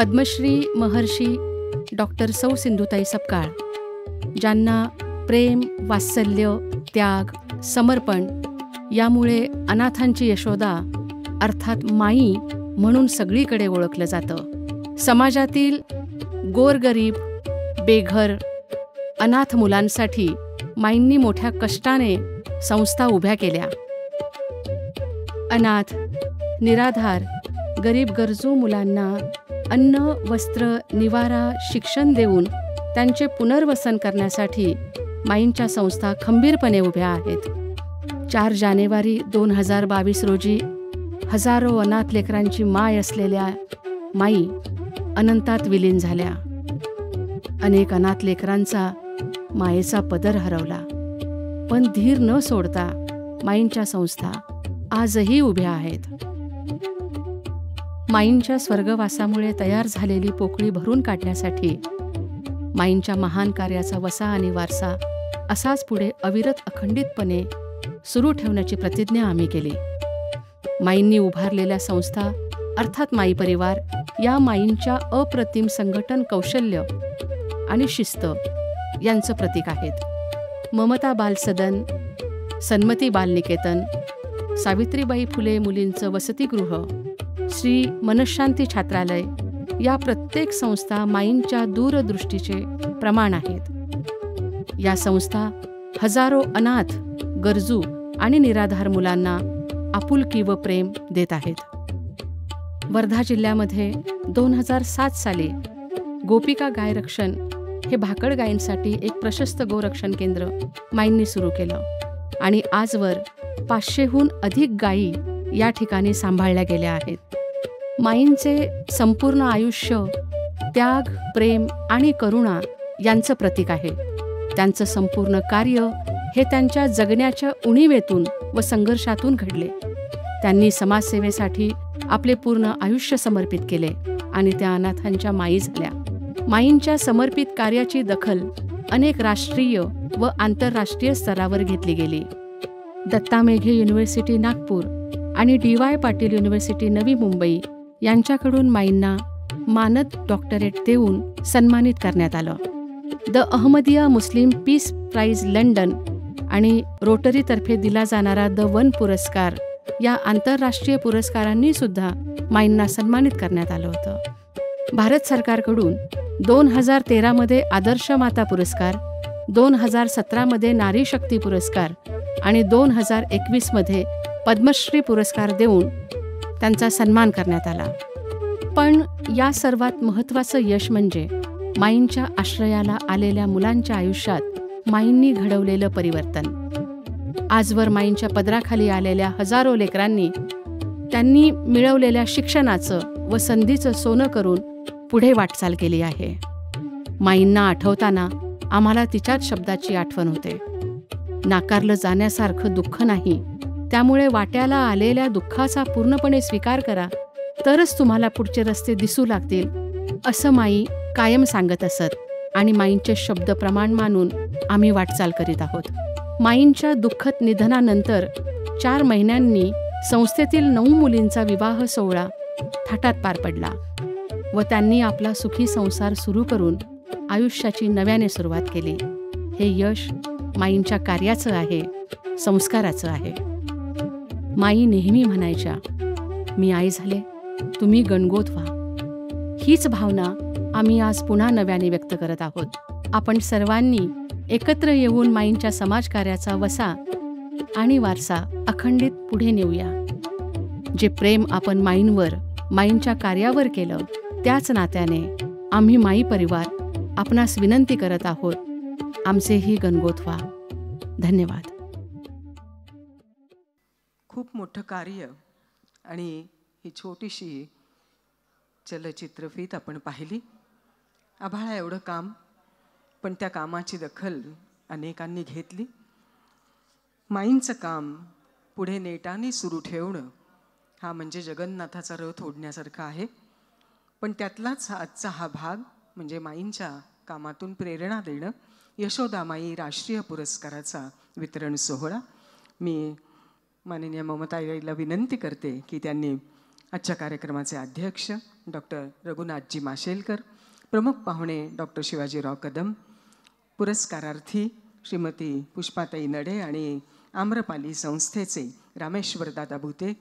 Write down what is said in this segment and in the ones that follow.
पद्मश्री महर्षी doctor सौ सिंधुताई सपकाळ, ज्यांना प्रेम, वात्सल्य, त्याग, समर्पण यामुळे अनाथांची यशोदा अर्थात माई म्हणून सगळीकडे ओळखलं जातं. समाजातील गोरगरीब, बेघर, अनाथ मुलांसाठी माईंनी मोठ्या कष्टाने संस्था उभ्या केल्या. अनाथ, निराधार, गरीब गरजू मुलांना अन्न, वस्त्र, निवारा, शिक्षण देऊन त्यांचे पुनर्वसन करण्यासाठी माईंच्या संस्था खंबीरपणे उभ्या आहेत. 4 जानेवारी 2022 रोजी हजारो अनाथ लेकरांची माय असलेल्या माई अनंतात विलीन झाल्या. अनेक अनाथ लेकरांचा मायेचा पदर हरवला. पण धीर न सोडता माईंच्या संस्था आजही उभ्या आहेत. माईंच्या स्वर्गवासामुळे तयार झालेली पोकळी भरून काढण्यासाठी माईंच्या महान कार्याचा वसा आणि वारसा असाच पुढे अविरत अखंडितपणे सुरू ठेवण्याची प्रतिज्ञा आम्ही केली. माईंनी उभारलेल्या संस्था अर्थात माई परिवार या माईंच्या अप्रतिम संघटन कौशल्य आणि शिस्त यांचं प्रतीक आहेत. ममता बाल सदन, सन्मती बालनिकेतन, सावित्रीबाई फुले मुलींचं वसतिगृह, श्री मनशांती छात्रालय या प्रत्येक संस्था माईंच्या दूरदृष्टीचे प्रमाण आहेत. या संस्था हजारो अनाथ, गरजू आणि निराधार मुलांना आपुलकी व प्रेम देत आहेत. वर्धा जिल्ह्यामध्ये 2007 साली गोपिका गाय रक्षण हे भाकड गायींसाठी एक प्रशस्त गोरक्षण केंद्र माईंनी सुरू केलं आणि आजवर 500हून अधिक गायी या ठिकाणी सांभाळल्या गेल्या आहेत. माईंचे संपूर्ण आयुष्य त्याग, प्रेम आणि करुणा यांचं प्रतीक आहे. त्यांचं संपूर्ण कार्य हे त्यांच्या जगण्याच्या उणीवेतून व संघर्षातून घडले. त्यांनी समाजसेवेसाठी आपले पूर्ण आयुष्य समर्पित केले आणि त्या अनाथांच्या माई झाल्या. माईंच्या समर्पित कार्याची दखल अनेक राष्ट्रीय व आंतरराष्ट्रीय स्तरावर घेतली गेली. दत्ता मेघे युनिव्हर्सिटी नागपूर आणि DY पाटील युनिव्हर्सिटी नवी मुंबई यांच्याकडून माईंना मानद डॉक्टरेट देऊन सन्मानित करण्यात आलं. The Ahmadiyya Muslim peace prize London आणि रोटरीतर्फे दिला जाणारा द वन पुरस्कार या आंतरराष्ट्रीय पुरस्कारांनी सुद्धा माईंना सन्मानित करण्यात आलं होतं. भारत सरकारकडून 2013 मध्ये आदर्श माता पुरस्कार, 2017 मध्ये नारी शक्ती पुरस्कार आणि 2021 मध्ये पद्मश्री पुरस्कार देऊन त्यांचा सन्मान करण्यात आला. पण या सर्वात महत्त्वाचं यश म्हणजे माईंच्या आश्रयाला आलेल्या मुलांच्या आयुष्यात माईंनी घडवलेलं परिवर्तन. आजवर माईंच्या पदराखाली आलेल्या हजारो लेकरांनी त्यांनी मिळवलेल्या शिक्षणाचं व संधीचं सोनं करून पुढे वाटचाल केली आहे. माईंना आठवताना आम्हाला तिच्याच शब्दाची आठवण होते, नाकारलं जाण्यासारखं दुःख नाही, त्यामुळे वाट्याला आलेल्या दुःखाचा पूर्णपणे स्वीकार करा, तरच तुम्हाला पुढचे रस्ते दिसू लागतील, असं माई कायम सांगत असत आणि माईंचे शब्द प्रमाण मानून आम्ही वाटचाल करीत आहोत. माईंच्या दुःखद निधनानंतर 4 महिन्यांनी संस्थेतील 9 मुलींचा विवाह सोहळा थाटात पार पडला व त्यांनी आपला सुखी संसार सुरू करून आयुष्याची नव्याने सुरुवात केली. हे यश माईंच्या कार्याचं आहे, संस्काराचं आहे. माई नेहमी म्हणायच्या, मी आई झाले, तुम्ही गणगोत व्हा. हीच भावना आम्ही आज पुन्हा नव्याने व्यक्त करत आहोत. आपण सर्वांनी एकत्र येऊन माईंच्या समाजकार्याचा वसा आणि वारसा अखंडित पुढे नेऊया. जे प्रेम आपण माईंवर, माईंच्या कार्यावर केलं, त्याच नात्याने आम्ही माई परिवार आपणास विनंती करत आहोत, आमचेही गणगोत व्हा. धन्यवाद. खूप मोठं कार्य आणि ही छोटीशी चलचित्रफीत आपण पाहिली. आभाळा एवढं काम, पण त्या कामाची दखल अनेकांनी घेतली. माईंचं काम पुढे नेटाने सुरू ठेवणं हा म्हणजे जगन्नाथाचा रथ ओढण्यासारखा आहे. पण त्यातलाच आजचा हा भाग म्हणजे माईंच्या कामातून प्रेरणा देणं, यशोदामाई राष्ट्रीय पुरस्काराचा वितरण सोहळा. मी माननीय ममताईला विनंती करते की त्यांनी आजच्या कार्यक्रमाचे अध्यक्ष डॉक्टर रघुनाथजी माशेलकर, प्रमुख पाहुणे डॉक्टर शिवाजीराव कदम, पुरस्कारार्थी श्रीमती पुष्पाताई नडे आणि आम्रपाली संस्थेचे रामेश्वर दादा भुते,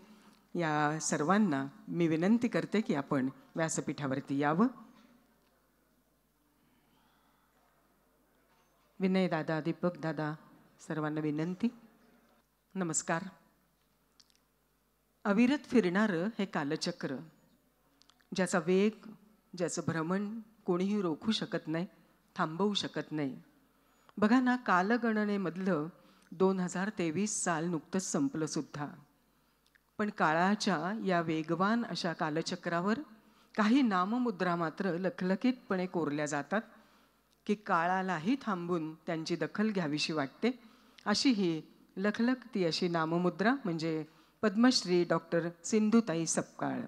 या सर्वांना मी विनंती करते की आपण व्यासपीठावरती यावं. विनय दादा, दीपक दादा, सर्वांना विनंती. नमस्कार. अविरत फिरणारं हे कालचक्र, ज्याचा वेग, ज्याचं भ्रमण कोणीही रोखू शकत नाही, थांबवू शकत नाही. बघा ना, कालगणनेमधलं 2023 साल नुकतंच संपलं सुद्धा. पण काळाच्या या वेगवान अशा कालचक्रावर काही नाममुद्रा मात्र लखलखीतपणे कोरल्या जातात की काळालाही थांबून त्यांची दखल घ्यावीशी वाटते. अशी ही लखलखती अशी नाममुद्रा म्हणजे पद्मश्री डॉक्टर सिंधुताई सपकाळ,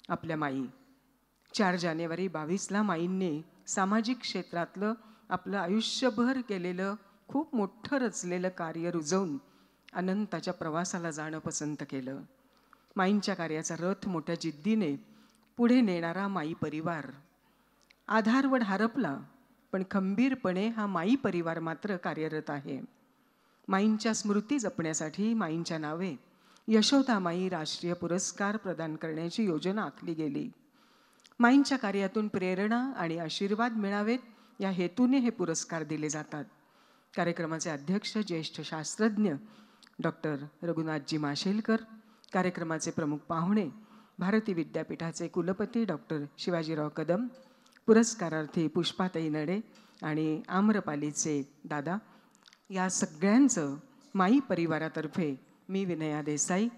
आपल्या माई. 4 जानेवारी 22ला माईंनी सामाजिक क्षेत्रातलं आपलं आयुष्यभर केलेलं खूप मोठं रचलेलं कार्य रुजवून अनंताच्या प्रवासाला जाणं पसंत केलं. माईंच्या कार्याचा रथ मोठ्या जिद्दीने पुढे नेणारा माई परिवार. आधारवड हरपला, पण खंबीरपणे हा माई परिवार मात्र कार्यरत आहे. माईंच्या स्मृती जपण्यासाठी माईंच्या नावे यशोदामाई राष्ट्रीय पुरस्कार प्रदान करण्याची योजना आखली गेली. माईंच्या कार्यातून प्रेरणा आणि आशीर्वाद मिळावेत या हेतूने हे पुरस्कार दिले जातात. कार्यक्रमाचे अध्यक्ष ज्येष्ठ शास्त्रज्ञ डॉक्टर रघुनाथजी माशेलकर, कार्यक्रमाचे प्रमुख पाहुणे भारती विद्यापीठाचे कुलपती डॉक्टर शिवाजीराव कदम, पुरस्कारार्थी पुष्पाताई नडे आणि आम्रपालीचे दादा, या सगळ्यांचं माई परिवारातर्फे मी विनया देसाई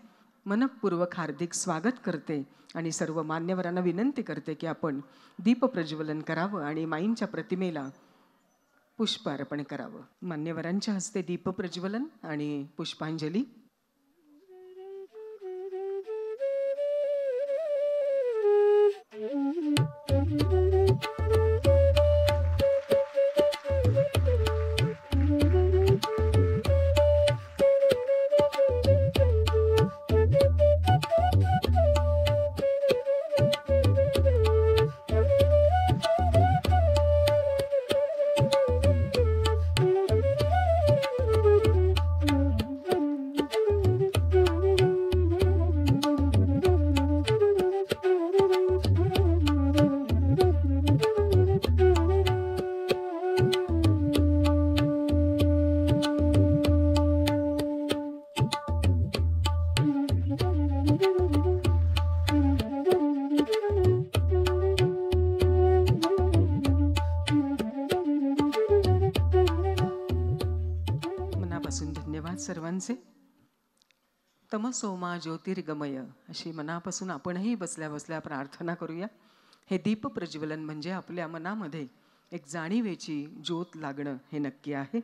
मनःपूर्वक हार्दिक स्वागत करते आणि सर्व मान्यवरांना विनंती करते की आपण दीपप्रज्वलन करावं आणि माईंच्या प्रतिमेला पुष्प अर्पण करावं. मान्यवरांच्या हस्ते दीपप्रज्वलन आणि पुष्पांजली. सर्वांचे. तमसोमा ज्योतिर्गमय अशी मनापासून आपणही बसल्या बसल्या प्रार्थना करूया. हे दीप प्रज्वलन म्हणजे आपल्या मनामध्ये एक जाणीवेची ज्योत लागणं हे नक्की आहे.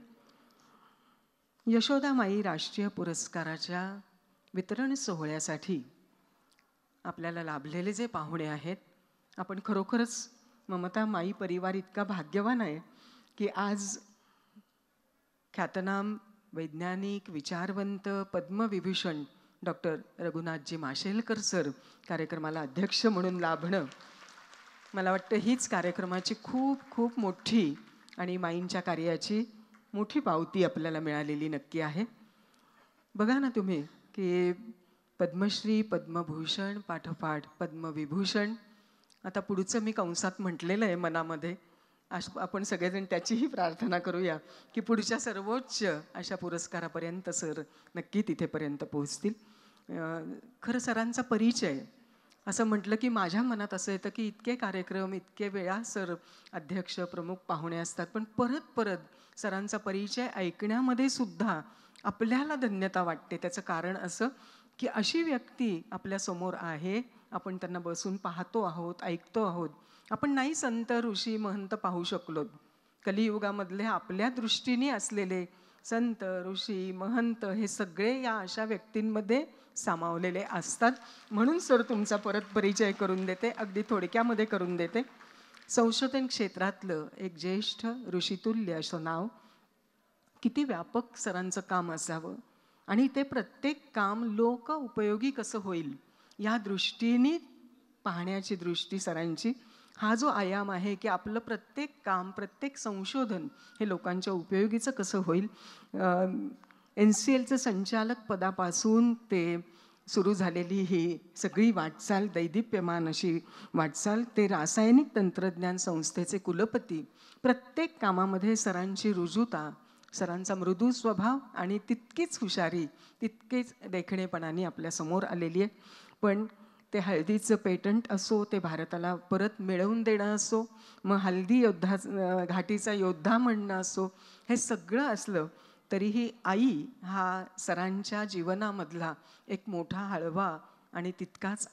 यशोदामाई राष्ट्रीय पुरस्काराच्या वितरण सोहळ्यासाठी आपल्याला लाभलेले जे पाहुणे आहेत, आपण खरोखरच ममता माई परिवार इतका भाग्यवान आहे की आज ख्यातनाम वैज्ञानिक, विचारवंत, पद्मविभूषण डॉक्टर रघुनाथजी माशेलकर सर कार्यक्रमाला अध्यक्ष म्हणून लाभणं, मला वाटतं हीच कार्यक्रमाची खूप खूप मोठी आणि माईंच्या कार्याची मोठी पावती आपल्याला मिळालेली नक्की आहे. बघा ना तुम्ही की पद्मश्री, पद्मभूषण पाठोपाठ पद्मविभूषण, आता पुढचं मी कंसात म्हटलेलं आहे मनामध्ये, आपण सगळेजण त्याचीही प्रार्थना करूया की पुढच्या सर्वोच्च अशा पुरस्कारापर्यंत सर नक्की तिथेपर्यंत पोहोचतील. खरं सरांचा परिचय असं म्हटलं की माझ्या मनात असं येतं की इतके कार्यक्रम, इतके वेळा सर अध्यक्ष, प्रमुख पाहुणे असतात, पण परत परत सरांचा परिचय ऐकण्यामध्ये सुद्धा आपल्याला धन्यता वाटते. त्याचं कारण असं की अशी व्यक्ती आपल्यासमोर आहे, आपण त्यांना बसून पाहतो आहोत, ऐकतो आहोत. आपण नाही संत, ऋषी, महंत पाहू शकलो. कलियुगामधले आपल्या दृष्टीने असलेले संत, ऋषी, महंत हे सगळे या अशा व्यक्तींमध्ये सामावलेले असतात. म्हणून सर तुमचा परत परिचय करून देते, अगदी थोडक्यामध्ये करून देते. संशोधन क्षेत्रातलं एक ज्येष्ठ ऋषितुल्य असं नाव. किती व्यापक सरांचं काम असावं आणि ते प्रत्येक काम लोक उपयोगी कसं होईल या दृष्टीने पाहण्याची दृष्टी सरांची, हा जो आयाम आहे की आपलं प्रत्येक काम, प्रत्येक संशोधन हे लोकांच्या उपयोगीचं कसं होईल. NCLचं संचालक पदापासून ते सुरू झालेली ही सगळी वाटचाल, दैदिप्यमान अशी वाटचाल, ते रासायनिक तंत्रज्ञान संस्थेचे कुलपती, प्रत्येक कामामध्ये सरांची रुजुता, सरांचा मृदू स्वभाव आणि तितकीच हुशारी, तितकेच देखणेपणाने आपल्यासमोर आलेली आहे. पण ते हळदीचं पेटंट असो, ते भारताला परत मिळवून देणं असो, मग हल्दी योद्धा, घाटीचा योद्धा म्हणणं असो, हे सगळं असलं तरीही आई हा सरांच्या जीवनामधला एक मोठा हळवा आणि तितकाच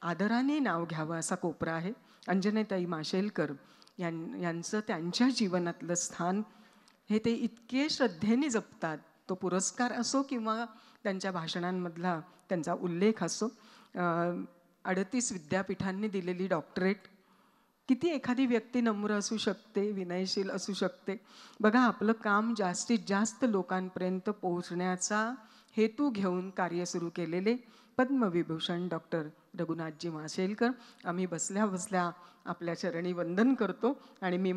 आदराने नाव घ्यावं असा कोपरा आहे. अंजनेताई माशेलकर यांचं त्यांच्या जीवनातलं स्थान हे ते इतके श्रद्धेने जपतात. तो पुरस्कार असो किंवा त्यांच्या भाषणांमधला त्यांचा उल्लेख असो, 38 विद्यापीठांनी दिलेली डॉक्टरेट. किती एखादी व्यक्ती नम्र असू शकते, विनयशील असू शकते. बघा, आपलं काम जास्तीत जास्त लोकांपर्यंत पोहोचण्याचा हेतू घेऊन कार्य सुरू केलेले पद्मविभूषण डॉक्टर रघुनाथजी माशेलकर, आम्ही बसल्या बसल्या आपल्या चरणी वंदन करतो. आणि मी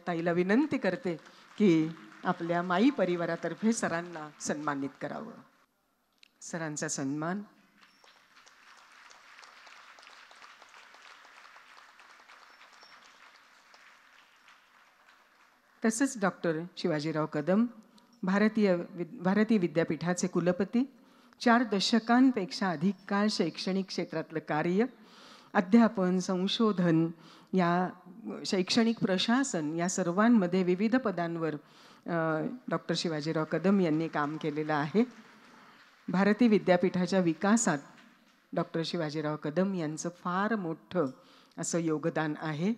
ताईला विनंती करते की आपल्या माई परिवारातर्फे सरांना सन्मानित करावं. सरांचा सन्मान. तसंच डॉक्टर शिवाजीराव कदम, भारतीय विद्यापीठाचे कुलपती, 4 दशकांपेक्षा अधिक काळ शैक्षणिक क्षेत्रातलं कार्य, अध्यापन, संशोधन, या शैक्षणिक प्रशासन या सर्वांमध्ये विविध पदांवर डॉक्टर शिवाजीराव कदम यांनी काम केलेलं आहे. भारतीय विद्यापीठाच्या विकासात डॉक्टर शिवाजीराव कदम यांचं फार मोठं असं योगदान आहे.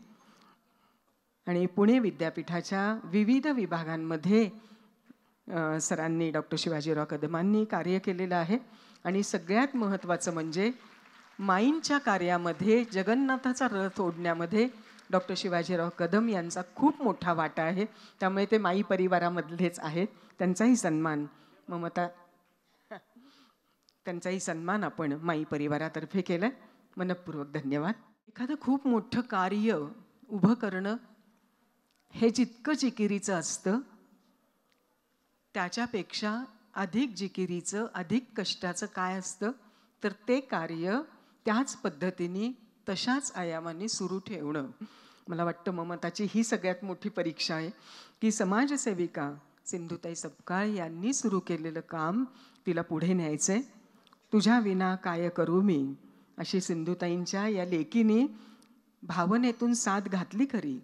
आणि पुणे विद्यापीठाच्या विविध विभागांमध्ये सरांनी, डॉक्टर शिवाजीराव कदमांनी कार्य केलेलं आहे. आणि सगळ्यात महत्त्वाचं म्हणजे माईंच्या कार्यामध्ये, जगन्नाथाचा रथ ओढण्यामध्ये डॉक्टर शिवाजीराव कदम यांचा खूप मोठा वाटा आहे. त्यामुळे ते माई परिवारामधलेच आहेत. त्यांचाही सन्मान आपण माई परिवारातर्फे केला. मनपूर्वक धन्यवाद. एखादं खूप मोठं कार्य उभं करणं हे जितकं जिकिरीचं असतं, त्याच्यापेक्षा अधिक जिकिरीचं, अधिक कष्टाचं काय असतं, तर ते कार्य त्याच पद्धतीने, तशाच आयामाने सुरू ठेवणं. मला वाटतं ममताची ही सगळ्यात मोठी परीक्षा आहे की समाजसेविका सिंधुताई सपकाळ यांनी सुरू केलेलं काम तिला पुढे न्यायचं आहे. तुझ्या विना काय करू मी, अशी सिंधुताईंच्या या लेकीने भावनेतून साथ घातली खरी,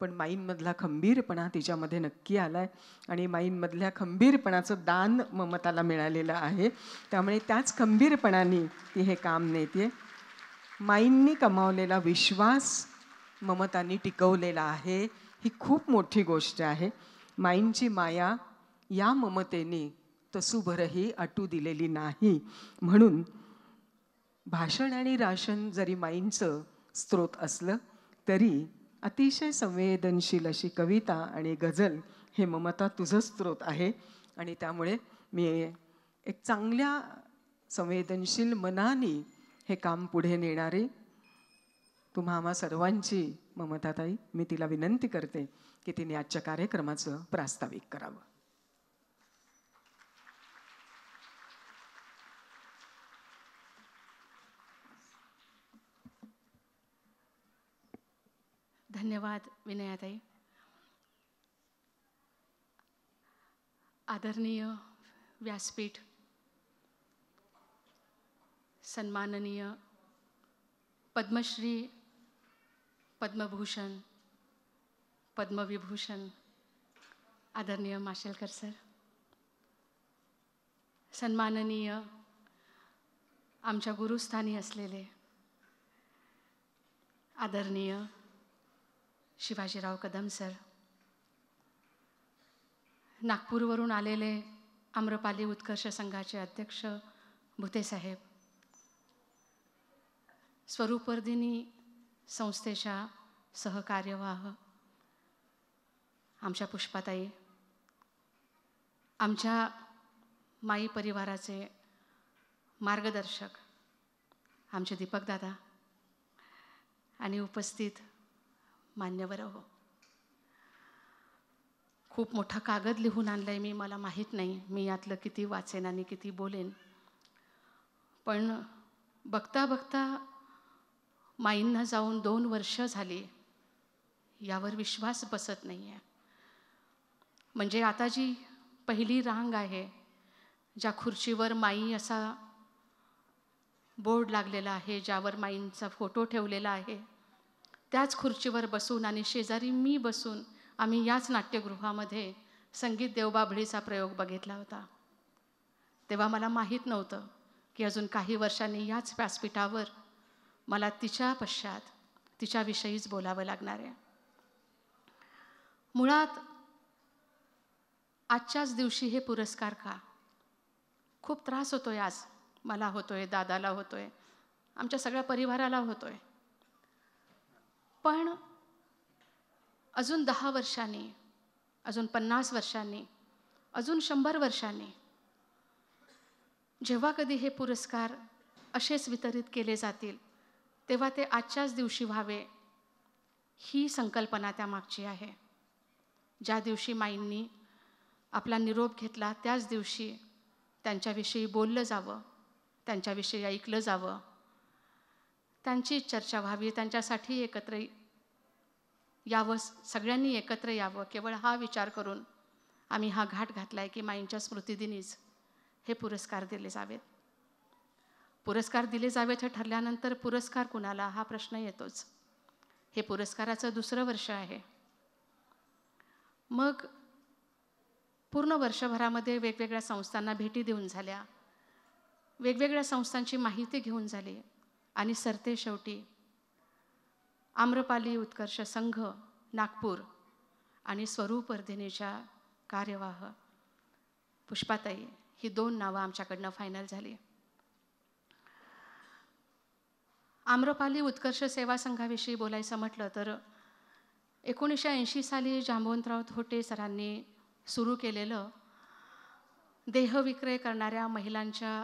पण माईंमधला खंबीरपणा तिच्यामध्ये नक्की आलाय. आणि माईंमधल्या खंबीरपणाचं दान ममताला मिळालेलं आहे. त्यामुळे त्याच खंबीरपणाने ती हे काम नेते. माईंनी कमावलेला विश्वास ममतांनी टिकवलेला आहे, ही खूप मोठी गोष्ट आहे. माईंची माया या ममतेने तसूभरही अटू दिलेली नाही. म्हणून भाषण आणि राशन जरी माईंचं स्त्रोत असलं तरी अतिशय संवेदनशील अशी कविता आणि गझल हे ममता तुझं स्त्रोत आहे. आणि त्यामुळे मी एक चांगल्या संवेदनशील मनाने हे काम पुढे नेणारे तुम्हा आम्हा सर्वांची ममताताई, मी तिला विनंती करते की तिने आजच्या कार्यक्रमाचं प्रास्ताविक करावं. धन्यवाद विनयाताई. आदरणीय व्यासपीठ, सन्माननीय पद्मश्री, पद्मभूषण, पद्मविभूषण आदरणीय माशेलकर सर, सन्माननीय आमच्या गुरुस्थानी असलेले आदरणीय शिवाजीराव कदम सर, नागपूरवरून आलेले आम्रपाली उत्कर्ष संघाचे अध्यक्ष भुते साहेब, स्वरूपवर्धिनी संस्थेच्या सहकार्यवाह आमच्या पुष्पाताई, आमच्या माई परिवाराचे मार्गदर्शक आमचे दीपकदादा, आणि उपस्थित मान्यवर हो, खूप मोठा कागद लिहून आणलाय मी, मला माहीत नाही मी यातलं किती वाचेन आणि किती बोलेन, पण बघता बघता माईंना जाऊन 2 वर्ष झाली, यावर विश्वास बसत नाही आहे. म्हणजे आता जी पहिली रांग आहे, ज्या खुर्चीवर माई असा बोर्ड लागलेला आहे, ज्यावर माईंचा फोटो ठेवलेला आहे, त्याच खुर्चीवर बसून आणि शेजारी मी बसून आम्ही याच नाट्यगृहामध्ये संगीत देवबाभळीचा प्रयोग बघितला होता. तेव्हा मला माहीत नव्हतं की अजून काही वर्षांनी याच व्यासपीठावर मला तिच्या पश्चात तिच्याविषयीच बोलावं लागणार आहे. मुळात आजच्याच दिवशी हे पुरस्कार का? खूप त्रास होतोय आज, मला होतोय, दादाला होतोय, आमच्या सगळ्या परिवाराला होतोय. पण अजून 10 वर्षांनी, अजून 50 वर्षांनी, अजून 100 वर्षांनी जेव्हा कधी हे पुरस्कार असेच वितरित केले जातील, तेव्हा ते आजच्याच दिवशी व्हावे, ही संकल्पना त्यामागची आहे. ज्या दिवशी माईंनी आपला निरोप घेतला त्याच दिवशी त्यांच्याविषयी बोललं जावं, त्यांच्याविषयी ऐकलं जावं, त्यांची चर्चा व्हावी, त्यांच्यासाठी एकत्र यावं, सगळ्यांनी एकत्र यावं. केवळ हा विचार करून आम्ही हा घाट घातला आहे की माईंच्या स्मृतिदिनीच हे पुरस्कार दिले जावेत. पुरस्कार दिले जावेत हे ठरल्यानंतर पुरस्कार कुणाला हा प्रश्न येतोच. हे पुरस्काराचं 2रं वर्ष आहे. मग पूर्ण वर्षभरामध्ये वेगवेगळ्या संस्थांना भेटी देऊन झाल्या, वेगवेगळ्या संस्थांची माहिती घेऊन झाली आणि सरते शेवटी आम्रपाली उत्कर्ष संघ नागपूर आणि स्वरूप वर्धिनीच्या कार्यवाह पुष्पाताई, ही 2 नावं आमच्याकडनं फायनल झाली. आम्रपाली उत्कर्ष सेवा संघाविषयी बोलायचं म्हटलं तर 1980 साली जांबवंतराव थोटे सरांनी सुरू केलेलं देहविक्रय करणाऱ्या महिलांच्या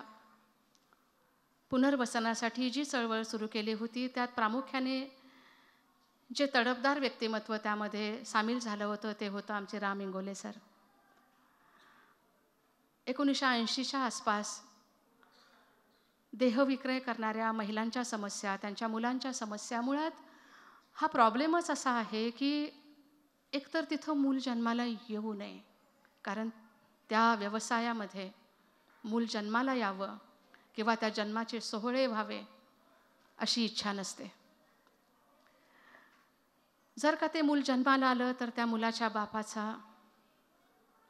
पुनर्वसनासाठी जी चळवळ सुरू केली होती, त्यात प्रामुख्याने जे तडफदार व्यक्तिमत्व त्यामध्ये सामील झालं होतं ते होतं आमचे राम इंगोले सर. 1980च्या आसपास देहविक्रय करणाऱ्या महिलांच्या समस्या, त्यांच्या मुलांच्या समस्या, मुळात हा प्रॉब्लेमच असा आहे की एकतर तिथं मूल जन्माला येऊ नये, कारण त्या व्यवसायामध्ये मूल जन्माला यावं किंवा त्या जन्माचे सोहळे व्हावे अशी इच्छा नसते. जर का ते मूल जन्माला आलं तर त्या मुलाच्या बापाचा,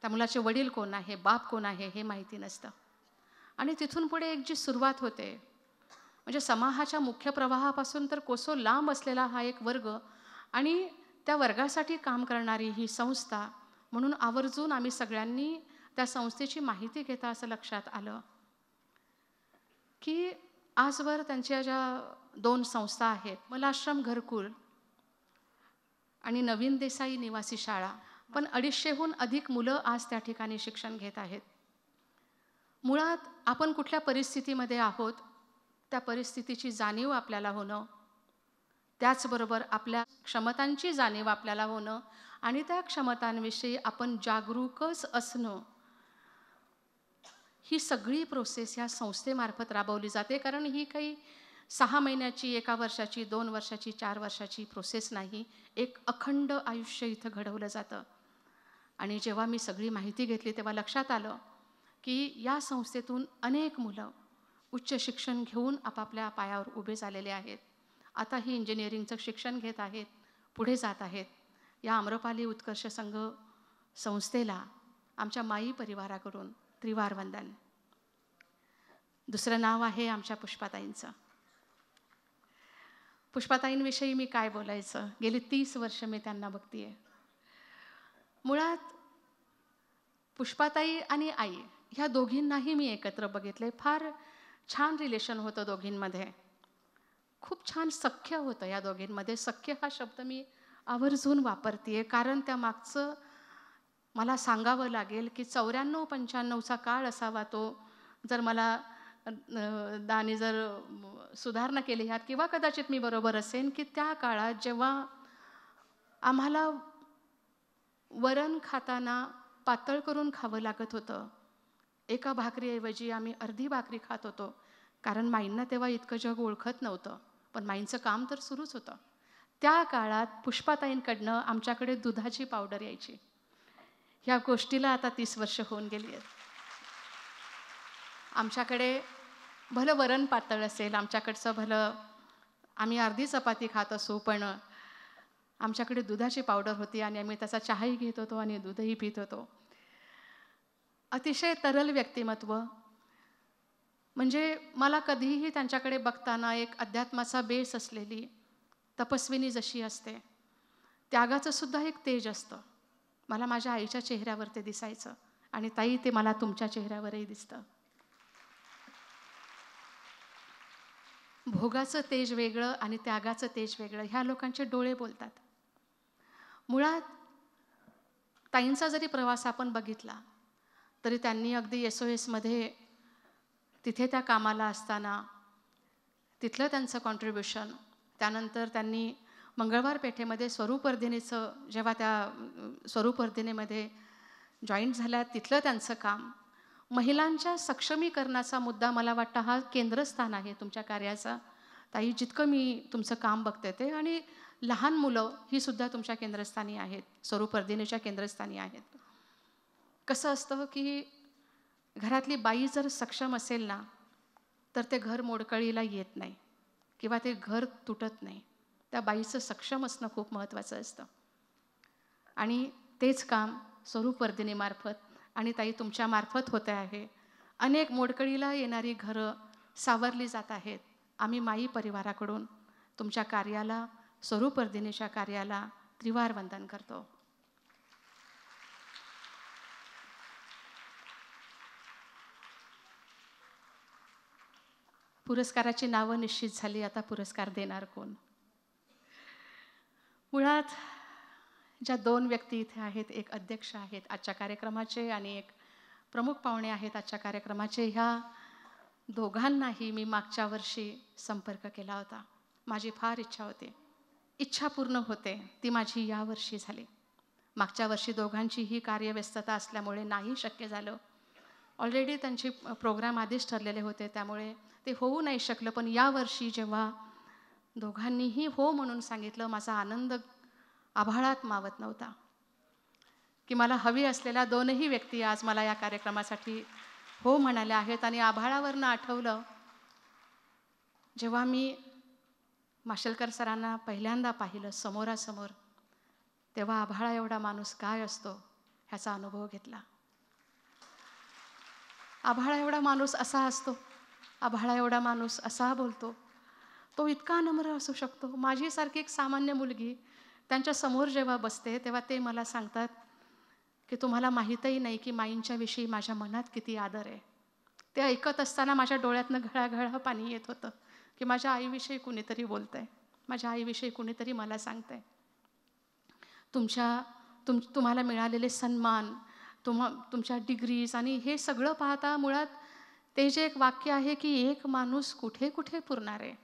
त्या मुलाचे वडील कोण आहे, बाप कोण आहे हे माहिती नसतं. आणि तिथून पुढे एक जी सुरुवात होते, म्हणजे समाजाच्या मुख्य प्रवाहापासून तर कोसो लांब असलेला हा एक वर्ग आणि त्या वर्गासाठी काम करणारी ही संस्था, म्हणून आवर्जून आम्ही सगळ्यांनी त्या संस्थेची माहिती घेता असं लक्षात आलं की आजवर त्यांच्या ज्या 2 संस्था आहेत, मलाश्रम घरकुल आणि नवीन देसाई निवासी शाळा, पण 250हून अधिक मुलं आज त्या ठिकाणी शिक्षण घेत आहेत. मुळात आपण कुठल्या परिस्थितीमध्ये आहोत त्या परिस्थितीची जाणीव आपल्याला होणं, त्याचबरोबर आपल्या क्षमतांची जाणीव आपल्याला होणं आणि त्या क्षमतांविषयी आपण जागरूकच असणं, ही सगळी प्रोसेस या संस्थेमार्फत राबवली जाते. कारण ही काही 6 महिन्याची, 1 वर्षाची, 2 वर्षाची, 4 वर्षाची प्रोसेस नाही, एक अखंड आयुष्य इथं घडवलं जातं. आणि जेव्हा मी सगळी माहिती घेतली तेव्हा लक्षात आलं की या संस्थेतून अनेक मुलं उच्च शिक्षण घेऊन आपापल्या पायावर उभे झालेले आहेत. आता ही इंजिनिअरिंगचं शिक्षण घेत आहेत, पुढे जात आहेत. या आम्रपाली उत्कर्ष संघ संस्थेला आमच्या माई परिवाराकडून त्रिवार वंदन. 2रं नाव आहे आमच्या पुष्पाताईंचं. पुष्पाताईंविषयी मी काय बोलायचं, गेली 30 वर्ष मी त्यांना बघतेय. मुळात पुष्पाताई आणि आई ह्या दोघींनाही मी एकत्र बघितले. फार छान रिलेशन होतं दोघींमध्ये, खूप छान सख्य होतं या दोघींमध्ये. सख्य हा शब्द मी आवर्जून वापरतेय कारण त्या मागचं मला सांगावं लागेल की 94-95चा काळ असावा तो, जर मला दानी जर सुधारणा केली ह्यात, किंवा कदाचित मी बरोबर असेन, की त्या काळात जेव्हा आम्हाला वरण खाताना पातळ करून खावं लागत होतं, एका भाकरीऐवजी आम्ही अर्धी भाकरी खात होतो, कारण माईंना तेव्हा इतकं जग ओळखत नव्हतं, पण माईंचं काम तर सुरूच होतं. त्या काळात पुष्पाताईंकडनं आमच्याकडे दुधाची पावडर यायची. ह्या गोष्टीला आता 30 वर्ष होऊन गेली आहेत. आमच्याकडे भलं वरण पातळ असेल, आमच्याकडचं भलं आम्ही अर्धी चपाती खात असू, पण आमच्याकडे दुधाची पावडर होती आणि आम्ही त्याचा चहाही घेत होतो आणि दूधही पित होतो. अतिशय तरल व्यक्तिमत्व. म्हणजे मला कधीही त्यांच्याकडे बघताना एक अध्यात्माचा बेस असलेली तपस्विनी जशी असते, त्यागाचं सुद्धा एक तेज असतं. मला माझ्या आईच्या चेहऱ्यावर ते दिसायचं, आणि ताई, ते मला तुमच्या चेहऱ्यावरही दिसतं. भोगाचं तेज वेगळं आणि त्यागाचं तेज वेगळं. ह्या लोकांचे डोळे बोलतात. मुळात ताईंचा जरी प्रवास आपण बघितला तरी त्यांनी अगदी SOS मध्ये तिथे त्या कामाला असताना तिथलं त्यांचं कॉन्ट्रीब्युशन, त्यानंतर त्यांनी मंगळवार पेठेमध्ये स्वरूप वर्धिनीचं, जेव्हा त्या स्वरूप वर्धिनीमध्ये जॉईंट झाल्या, तिथलं त्यांचं काम, महिलांच्या सक्षमीकरणाचा मुद्दा मला वाटतं हा केंद्रस्थान आहे तुमच्या कार्याचा. ताई, जितकं मी तुमचं काम बघते ते, आणि लहान मुलं ही सुद्धा तुमच्या केंद्रस्थानी आहेत, स्वरूप वर्धिनीच्या केंद्रस्थानी आहेत. कसं असतं की घरातली बाई जर सक्षम असेल ना, तर ते घर मोडकळीला येत नाही किंवा ते घर तुटत नाही. त्या बाईचं सक्षम असणं खूप महत्त्वाचं असतं, आणि तेच काम स्वरूप वर्धिनीमार्फत आणि ताई तुमच्या मार्फत होते आहे. अनेक मोडकळीला येणारी घरं सावरली जात आहेत. आम्ही माई परिवाराकडून तुमच्या कार्याला, स्वरूप वर्धिनीच्या कार्याला त्रिवार वंदन करतो. पुरस्काराची नावं निश्चित झाली. आता पुरस्कार देणार कोण? मुळात ज्या 2 व्यक्ती इथे आहेत, एक अध्यक्ष आहेत आजच्या कार्यक्रमाचे आणि एक प्रमुख पाहुणे आहेत आजच्या कार्यक्रमाचे, ह्या दोघांनाही मी मागच्या वर्षी संपर्क केला होता. माझी फार इच्छा होती, इच्छा पूर्ण होते, ती माझी यावर्षी झाली. मागच्या वर्षी दोघांचीही कार्यव्यस्तता असल्यामुळे नाही शक्य झालं. ऑलरेडी त्यांचे प्रोग्राम आधीच ठरलेले होते, त्यामुळे ते होऊ नाही शकलं. पण यावर्षी जेव्हा दोघांनीही हो म्हणून सांगितलं, माझा आनंद आभाळात मावत नव्हता, की मला हवी असलेल्या 2ही व्यक्ती आज मला या कार्यक्रमासाठी हो म्हणाल्या आहेत. आणि आभाळावरनं आठवलं, जेव्हा मी माशेलकर सरांना पहिल्यांदा पाहिलं समोरासमोर, तेव्हा आभाळा एवढा माणूस काय असतो ह्याचा अनुभव घेतला. आभाळा एवढा माणूस असा असतो, आभाळा एवढा माणूस असा बोलतो, तो इतका नम्र असू शकतो. माझीसारखी एक सामान्य मुलगी त्यांच्या समोर जेव्हा बसते, तेव्हा ते मला सांगतात की तुम्हाला माहीतही नाही की माईंच्या विषयी माझ्या मनात किती आदर आहे. ते ऐकत असताना माझ्या डोळ्यातनं घळाघळा पाणी येत होतं की माझ्या आईविषयी कुणीतरी बोलतंय, माझ्या आईविषयी कुणीतरी मला सांगतंय. तुम्हाला मिळालेले सन्मान, तुमच्या डिग्रीज आणि हे सगळं पाहता मुळात ते जे एक वाक्य आहे की एक माणूस कुठे कुठे पुरणार आहे.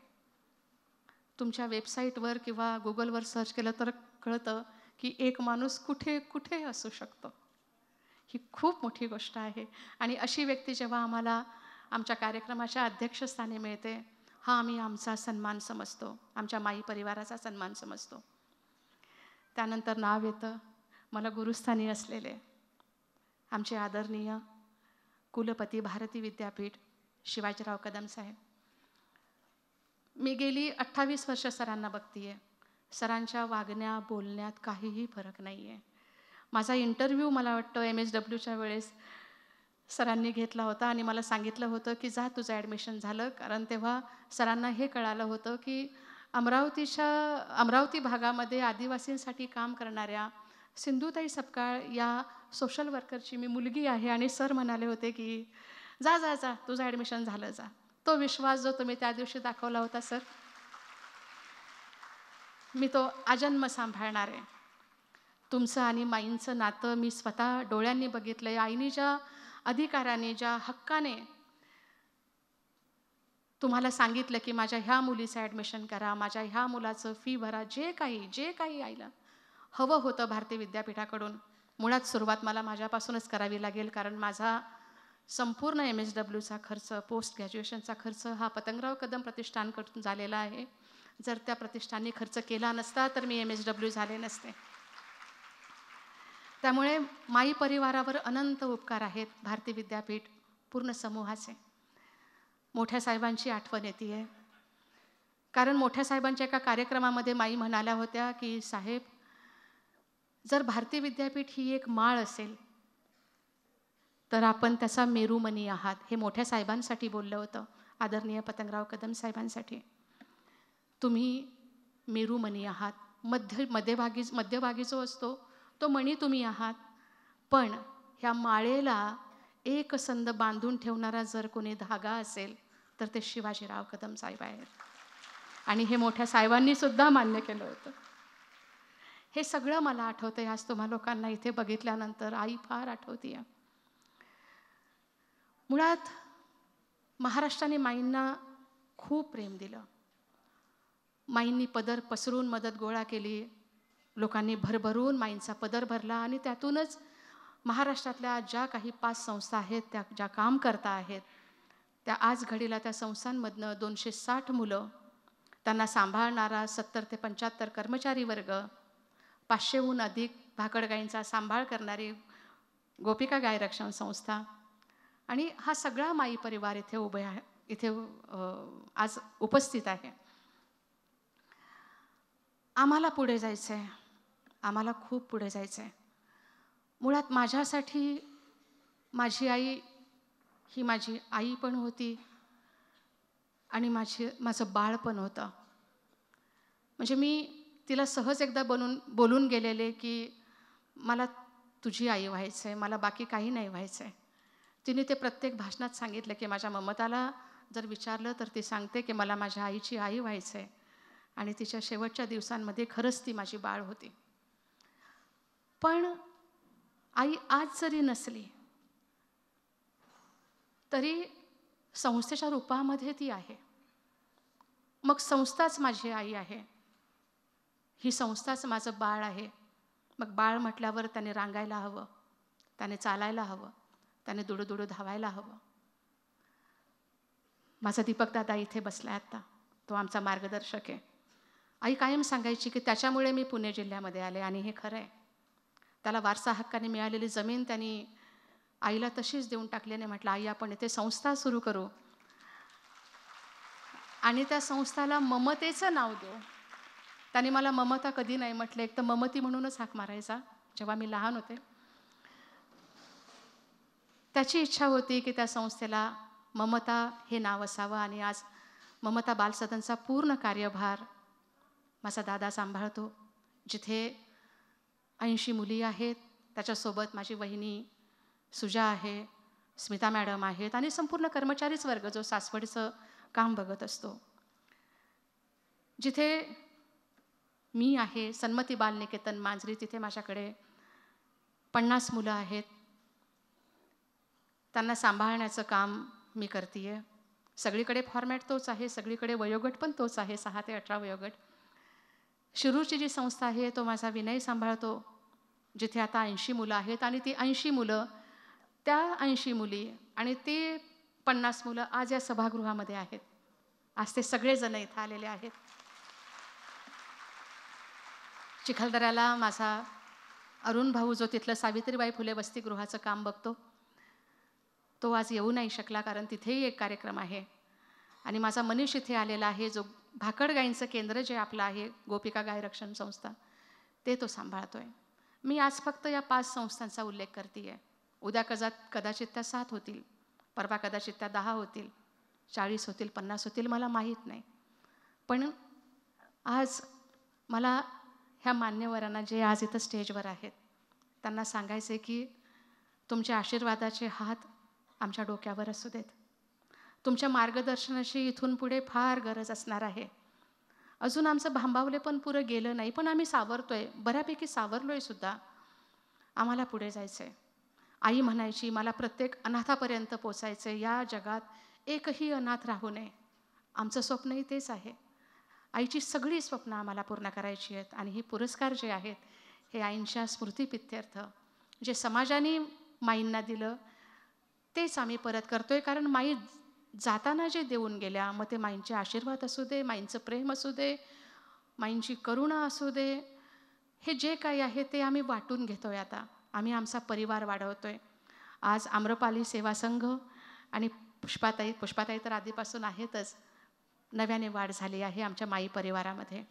तुमच्या वेबसाईटवर किंवा गुगलवर सर्च केलं तर कळतं की एक माणूस कुठे कुठे असू शकतो. ही खूप मोठी गोष्ट आहे. आणि अशी व्यक्ती जेव्हा आम्हाला आमच्या कार्यक्रमाच्या अध्यक्षस्थानी मिळते, हा आम्ही आमचा सन्मान समजतो, आमच्या माई परिवाराचा सन्मान समजतो. त्यानंतर नाव येतं मला गुरुस्थानी असलेले आमचे आदरणीय कुलपती भारती विद्यापीठ शिवाजीराव कदम साहेब. मी गेली 28 वर्ष सरांना बघतीये. सरांच्या वागण्या बोलण्यात काहीही फरक नाही आहे. माझा इंटरव्ह्यू मला वाटतं MSWच्या वेळेस सरांनी घेतला होता आणि मला सांगितलं होतं की जा तुझं ॲडमिशन झालं, कारण तेव्हा सरांना हे कळालं होतं की अमरावती भागामध्ये आदिवासींसाठी काम करणाऱ्या सिंधुताई सपकाळ या सोशल वर्करची मी मुलगी आहे. आणि सर म्हणाले होते की जा जा जा तुझं ॲडमिशन झालं जा. तो विश्वास जो तुम्ही त्या दिवशी दाखवला होता सर, मी तो आजन्म सांभाळणार आहे. तुमचं आणि माईंचं नातं मी स्वतः डोळ्यांनी बघितलं आहे. आईने ज्या अधिकाराने, ज्या हक्काने तुम्हाला सांगितलं की माझ्या ह्या मुलीचं ॲडमिशन करा, माझ्या ह्या मुलाचं फी भरा, जे काही आईला हवं होतं भारतीय विद्यापीठाकडून, मुळात सुरुवात मला माझ्यापासूनच करावी लागेल, कारण माझा संपूर्ण MSWचा खर्च, पोस्ट ग्रॅज्युएशनचा खर्च हा पतंगराव कदम प्रतिष्ठानकडून झालेला आहे. जर त्या प्रतिष्ठानने खर्च केला नसता तर मी MSW झाले नसते. त्यामुळे माई परिवारावर अनंत उपकार आहेत भारतीय विद्यापीठ पूर्ण समूहाचे. मोठ्या साहेबांची आठवण येते, कारण मोठ्या साहेबांच्या एका कार्यक्रमामध्ये माई म्हणाल्या होत्या की साहेब, जर भारतीय विद्यापीठ ही एक माळ असेल तर आपण त्याचा मेरुमणी आहात. हे मोठ्या साहेबांसाठी बोललं होतं, आदरणीय पतंगराव कदम साहेबांसाठी. तुम्ही मेरुमणी आहात. मध्यभागी जो असतो तो मणी तुम्ही आहात. पण ह्या माळेला एक संद बांधून ठेवणारा जर कोणी धागा असेल तर ते शिवाजीराव कदम साहेब आहेत. आणि हे मोठ्या साहेबांनी सुद्धा मान्य केलं होतं. हे सगळं मला आठवतंय आज तुम्हा लोकांना इथे बघितल्यानंतर. आई फार आठवतीये. मुळात महाराष्ट्राने माईंना खूप प्रेम दिलं. माईंनी पदर पसरून मदत गोळा केली. लोकांनी भरभरून माईंचा पदर भरला आणि त्यातूनच महाराष्ट्रातल्या ज्या काही 5 संस्था आहेत, त्या ज्या काम करता आहेत, त्या आज घडीला त्या संस्थांमधनं 260 मुलं, त्यांना सांभाळणारा 70 ते 75 कर्मचारी वर्ग, 500हून अधिक भाकड गायींचा सांभाळ करणारी गोपिका गाय रक्षण संस्था, आणि हा सगळा माई परिवार इथे आज उपस्थित आहे. आम्हाला पुढे जायचं आहे. आम्हाला खूप पुढे जायचं आहे. मुळात माझ्यासाठी माझी आई ही माझी आई पण होती आणि माझं बाळ पण होतं. म्हणजे मी तिला सहज एकदा बोलून गेलेले की मला तुझी आई व्हायचं आहे, मला बाकी काही नाही व्हायचं आहे. तिने ते प्रत्येक भाषणात सांगितलं की माझ्या ममताला जर विचारलं तर ती सांगते की मला माझ्या आईची आई व्हायचं आहे. आणि तिच्या शेवटच्या दिवसांमध्ये खरंच ती माझी बाळ होती. पण आई आज जरी नसली तरी संस्थेच्या रूपामध्ये ती आहे. मग संस्थाच माझी आई आहे, ही संस्थाच माझं बाळ आहे. मग बाळ म्हटल्यावर त्याने रांगायला हवं, त्याने चालायला हवं, त्याने दुडू धावायला हवं. माझा दीपक दादा इथे बसलाय आता, तो आमचा मार्गदर्शक आहे. आई कायम सांगायची की त्याच्यामुळे मी पुणे जिल्ह्यामध्ये आले, आणि हे खरं आहे. त्याला वारसा हक्काने मिळालेली जमीन त्यांनी आईला तशीच देऊन टाकल्याने म्हटलं, आई आपण इथे संस्था सुरू करू आणि त्या संस्थाला ममतेचं नाव देऊ. त्याने मला ममता कधी नाही म्हटलं, एक तर ममती म्हणूनच हाक मारायचा जेव्हा मी लहान होते. त्याची इच्छा होती की त्या संस्थेला ममता हे नाव असावं, आणि आज ममता बालसदनचा पूर्ण कार्यभार माझा दादा सांभाळतो. जिथे 80 मुली आहेत, त्याच्यासोबत माझी वहिनी सुजा आहे, स्मिता मॅडम आहेत, आणि संपूर्ण कर्मचारीच वर्ग जो सासवडचं काम बघत असतो. जिथे मी आहे, सन्मती बालनिकेतन मांजरी, तिथे माझ्याकडे 50 मुलं आहेत. त्यांना सांभाळण्याचं काम मी करते. सगळीकडे फॉर्मॅट तोच आहे, सगळीकडे वयोगट पण तोच आहे, 6 ते 18 वयोगट. शिरूरची जी संस्था आहे तो माझा विनय सांभाळतो, जिथे आता 80 मुलं आहेत, आणि ती 80 मुलं, त्या 80 मुली आणि ती 50 मुलं आज या सभागृहामध्ये आहेत. आज ते सगळेजण इथं आलेले आहेत. चिखलदऱ्याला माझा अरुण भाऊ, जो तिथलं सावित्रीबाई फुले वसतिगृहाचं काम बघतो, तो आज येऊ नाही शकला, कारण तिथेही एक कार्यक्रम आहे. आणि माझा मनीष इथे आलेला आहे, जो भाकड गायींचं केंद्र जे आपलं आहे, गोपिका गाय रक्षण संस्था, ते तो सांभाळतोय. मी आज फक्त या 5 संस्थांचा उल्लेख करते. उद्या कदाचित त्या 7 होतील, परवा कदाचित त्या 10 होतील, 40 होतील, 50 होतील, मला माहीत नाही. पण आज मला ह्या मान्यवरांना जे आज इथं स्टेजवर आहेत त्यांना सांगायचे की तुमच्या आशीर्वादाचे हात आमच्या डोक्यावर असू देत. तुमच्या मार्गदर्शनाची इथून पुढे फार गरज असणार आहे. अजून आमचं भांबावले पण पुरं गेलं नाही, पण आम्ही सावरतोय, बऱ्यापैकी सावरलोय सुद्धा. आम्हाला पुढे जायचं आहे. आई म्हणायची मला प्रत्येक अनाथापर्यंत पोचायचं आहे. या जगात एकही अनाथ राहू नये. आमचं स्वप्नही तेच आहे. आईची सगळी स्वप्न आम्हाला पूर्ण करायची आहेत आणि हे पुरस्कार जे आहेत हे आईंच्या स्मृतिप्रित्यर्थ जे समाजाने माईंना दिलं तेच आम्ही परत करतोय. कारण माई जाताना जे देऊन गेल्या, मग ते माईंचे आशीर्वाद असू दे, माईंचं प्रेम असू दे, माईंची करुणा असू दे, हे जे काही आहे ते आम्ही वाटून घेतोय. आता आम्ही आमचा परिवार वाढवतोय. आज आम्रपाली सेवा संघ आणि पुष्पाताई तर आधीपासून आहेतच, नव्याने वाढ झाली आहे आमच्या माई परिवारामध्ये.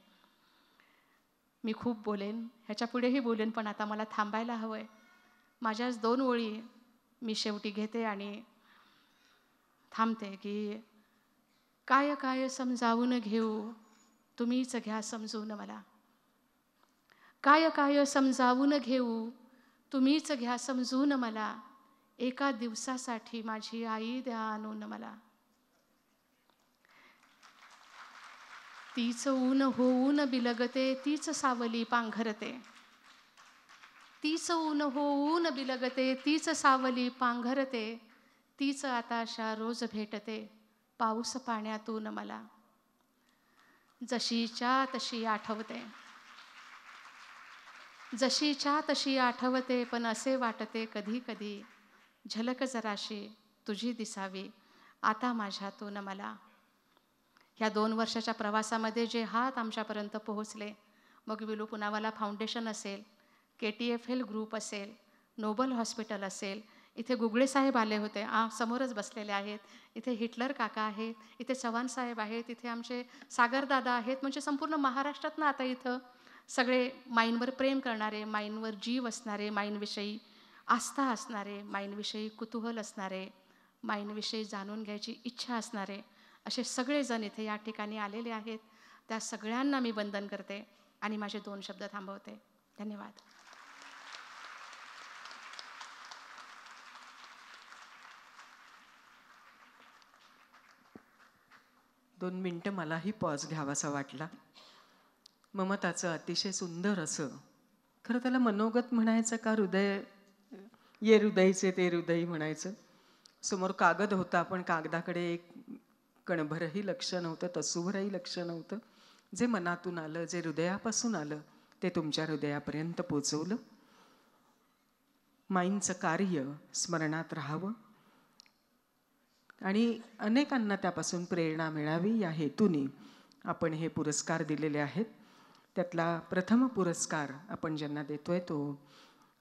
मी खूप बोलेन, ह्याच्या पुढेही बोलेन, पण आता मला थांबायला हवं आहे. माझ्याच 2 ओळी मी शेवटी घेते आणि थांबते की काय काय समजावून घेऊ, तुम्हीच घ्या समजून मला. काय काय समजावून घेऊ, तुम्हीच घ्या समजून मला. एका दिवसासाठी माझी आई द्या आणून मला. तीच ऊन होऊन बिलगते, तीच सावली पांघरते. तीच ऊन होऊन बिलगते, तीच सावली पांघरते. तीच आताशा रोज भेटते, पाऊस पाण्यातून मला. जशीच्या तशी आठवते, जशीच्या तशी आठवते, पण असे वाटते कधी कधी झलक जराशी तुझी दिसावी आता माझ्यातून मला. ह्या 2 वर्षाच्या प्रवासामध्ये जे हात आमच्यापर्यंत पोहोचले, मग विलू पुनावाला फाउंडेशन असेल, KTFL ग्रुप असेल, नोबल हॉस्पिटल असेल, इथे गुगळे साहेब आले होते, समोरच बसलेले आहेत, इथे हिटलर काका आहेत, इथे चव्हाण साहेब आहेत, इथे आमचे सागरदादा आहेत. म्हणजे संपूर्ण महाराष्ट्रातनं आता इथं सगळे माईंवर प्रेम करणारे, माईंवर जीव असणारे, माईंविषयी आस्था असणारे, माईंविषयी कुतूहल असणारे, माईंविषयी जाणून घ्यायची इच्छा असणारे, असे सगळेजण इथे या ठिकाणी आलेले आहेत. त्या सगळ्यांना मी वंदन करते आणि माझे 2 शब्द थांबवते. धन्यवाद. दोन मिनटं मलाही पॉज घ्यावासा वाटला. ममताचं अतिशय सुंदर असं, खरं त्याला मनोगत म्हणायचं का हृदय, ये हृदयचे ते हृदय म्हणायचं. समोर कागद होता, पण कागदाकडे एक कणभरही लक्ष नव्हतं, तसूभरही लक्ष नव्हतं. जे मनातून आलं, जे हृदयापासून आलं, ते तुमच्या हृदयापर्यंत पोचवलं. माईंचं कार्य स्मरणात राहावं आणि अनेकांना त्यापासून प्रेरणा मिळावी या हेतूने आपण हे पुरस्कार दिलेले आहेत. त्यातला प्रथम पुरस्कार आपण ज्यांना देतोय तो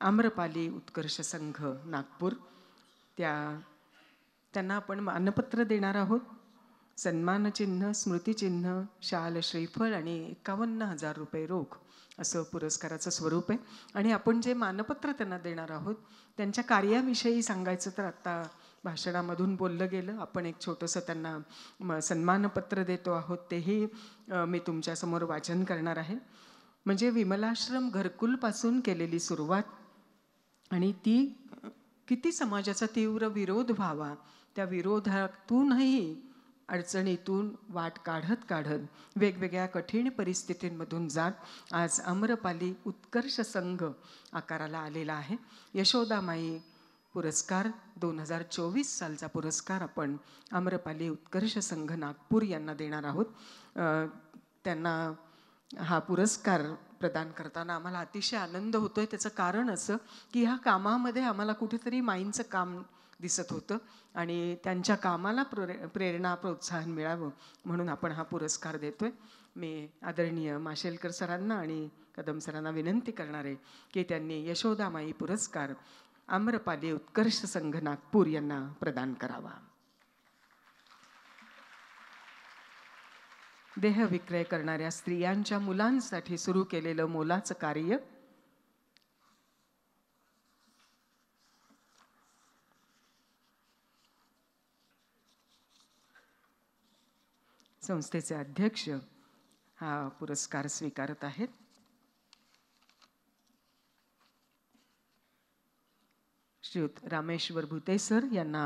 आम्रपाली उत्कर्ष संघ नागपूर. त्यांना आपण मानपत्र देणार आहोत. सन्मानचिन्ह, स्मृतिचिन्ह, शाल, श्रीफळ आणि 51,000 रुपये रोख असं पुरस्काराचं स्वरूप आहे. आणि आपण जे मानपत्र त्यांना देणार आहोत त्यांच्या कार्याविषयी सांगायचं तर आत्ता भाषणामधून बोललं गेलं. आपण एक छोटंसं त्यांना सन्मानपत्र देतो आहोत, तेही मी तुमच्यासमोर वाचन करणार आहे. म्हणजे विमलाश्रम घरकुलपासून केलेली सुरुवात आणि ती किती समाजाचा तीव्र विरोध व्हावा, त्या विरोधातूनही अडचणीतून वाट काढत काढत वेगवेगळ्या कठीण परिस्थितींमधून जात आज आम्रपाली उत्कर्ष संघ आकाराला आलेला आहे. यशोदामाई पुरस्कार 2024 सालचा पुरस्कार आपण आम्रपाली उत्कर्ष संघ नागपूर यांना देणार आहोत. त्यांना हा पुरस्कार प्रदान करताना आम्हाला अतिशय आनंद होतोय. त्याचं कारण असं की ह्या कामामध्ये आम्हाला कुठेतरी माईंचं काम दिसत होतं आणि त्यांच्या कामाला प्रेरणा प्रोत्साहन मिळावं म्हणून आपण हा पुरस्कार देतोय. मी आदरणीय माशेलकर सरांना आणि कदम सरांना विनंती करणार आहे की त्यांनी यशोदामाई पुरस्कार आम्रपाली उत्कर्ष संघ नागपूर यांना प्रदान करावा. देह विक्रय करणाऱ्या स्त्रियांच्या मुलांसाठी सुरू केलेलं मोलाचं कार्य संस्थेचे अध्यक्ष हा पुरस्कार स्वीकारत आहेत. श्रीयुत रामेश्वर भुते सर यांना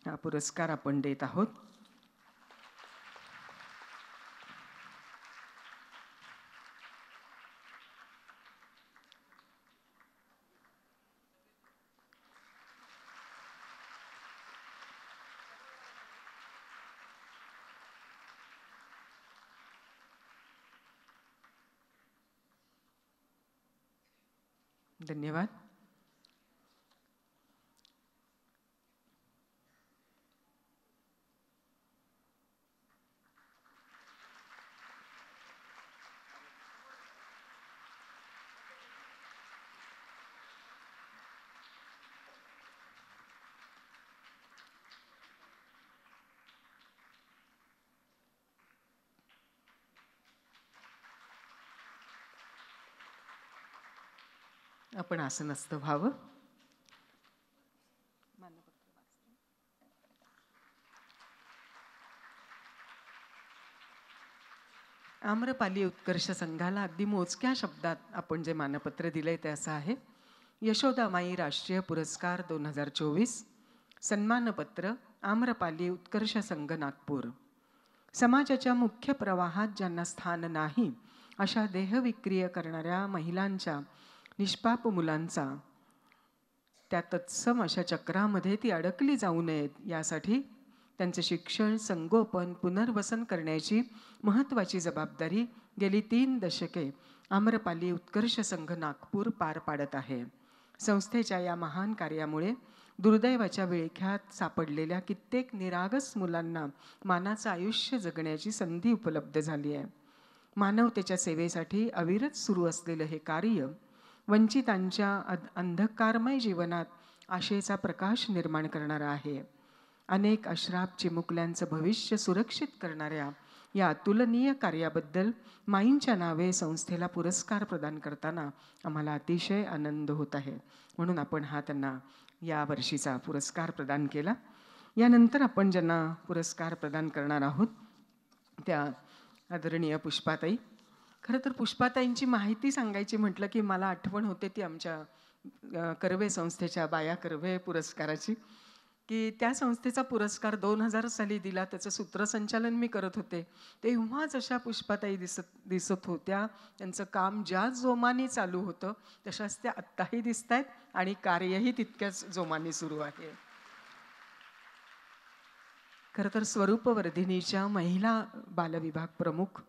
हा पुरस्कार आपण देत आहोत. धन्यवाद. आपण आसनस्थ व्हावं. आम्रपाली उत्कर्ष संघाला अगदी मोजक्या शब्दात आपण जे मानपत्र दिलंय ते असं आहे: यशोदामाई राष्ट्रीय पुरस्कार 2024, सन्मानपत्र आम्रपाली उत्कर्ष संघ नागपूर. समाजाच्या मुख्य प्रवाहात ज्यांना स्थान नाही अशा देहविक्रिय करणाऱ्या महिलांच्या, निष्पाप मुलांचा, त्या तत्सम अशा चक्रामध्ये ती अडकली जाऊ नयेत यासाठी त्यांचे शिक्षण, संगोपन, पुनर्वसन करण्याची महत्त्वाची जबाबदारी गेली 3 दशके आम्रपाली उत्कर्ष संघ नागपूर पार पाडत आहे. संस्थेच्या या महान कार्यामुळे दुर्दैवाच्या विळख्यात सापडलेल्या कित्येक निरागस मुलांना मानाचं आयुष्य जगण्याची संधी उपलब्ध झाली आहे. मानवतेच्या सेवेसाठी अविरत सुरू असलेलं हे कार्य वंचितांच्या अंधकारमय जीवनात आशेचा प्रकाश निर्माण करणारा आहे. अनेक अश्राप चिमुकल्यांचं भविष्य सुरक्षित करणाऱ्या या अतुलनीय कार्याबद्दल माईंच्या नावे संस्थेला पुरस्कार प्रदान करताना आम्हाला अतिशय आनंद होत आहे. म्हणून आपण हा त्यांना या वर्षीचा पुरस्कार प्रदान केला. यानंतर आपण ज्यांना पुरस्कार प्रदान करणार आहोत त्या आदरणीय पुष्पाताई. खरं तर पुष्पाताईंची माहिती सांगायची म्हटलं की मला आठवण होते ती आमच्या कर्वे संस्थेच्या बाया कर्वे पुरस्काराची, की त्या संस्थेचा पुरस्कार 2000 साली दिला. त्याचं सूत्रसंचालन मी करत होते. तेव्हाच अशा पुष्पाताई दिसत होत्या. त्यांचं काम ज्या जोमाने चालू होतं तशाच त्या आत्ताही दिसत आहेत आणि कार्यही तितक्याच जोमाने सुरू आहे. खरं तर स्वरूपवर्धिनीच्या महिला बालविभाग प्रमुख,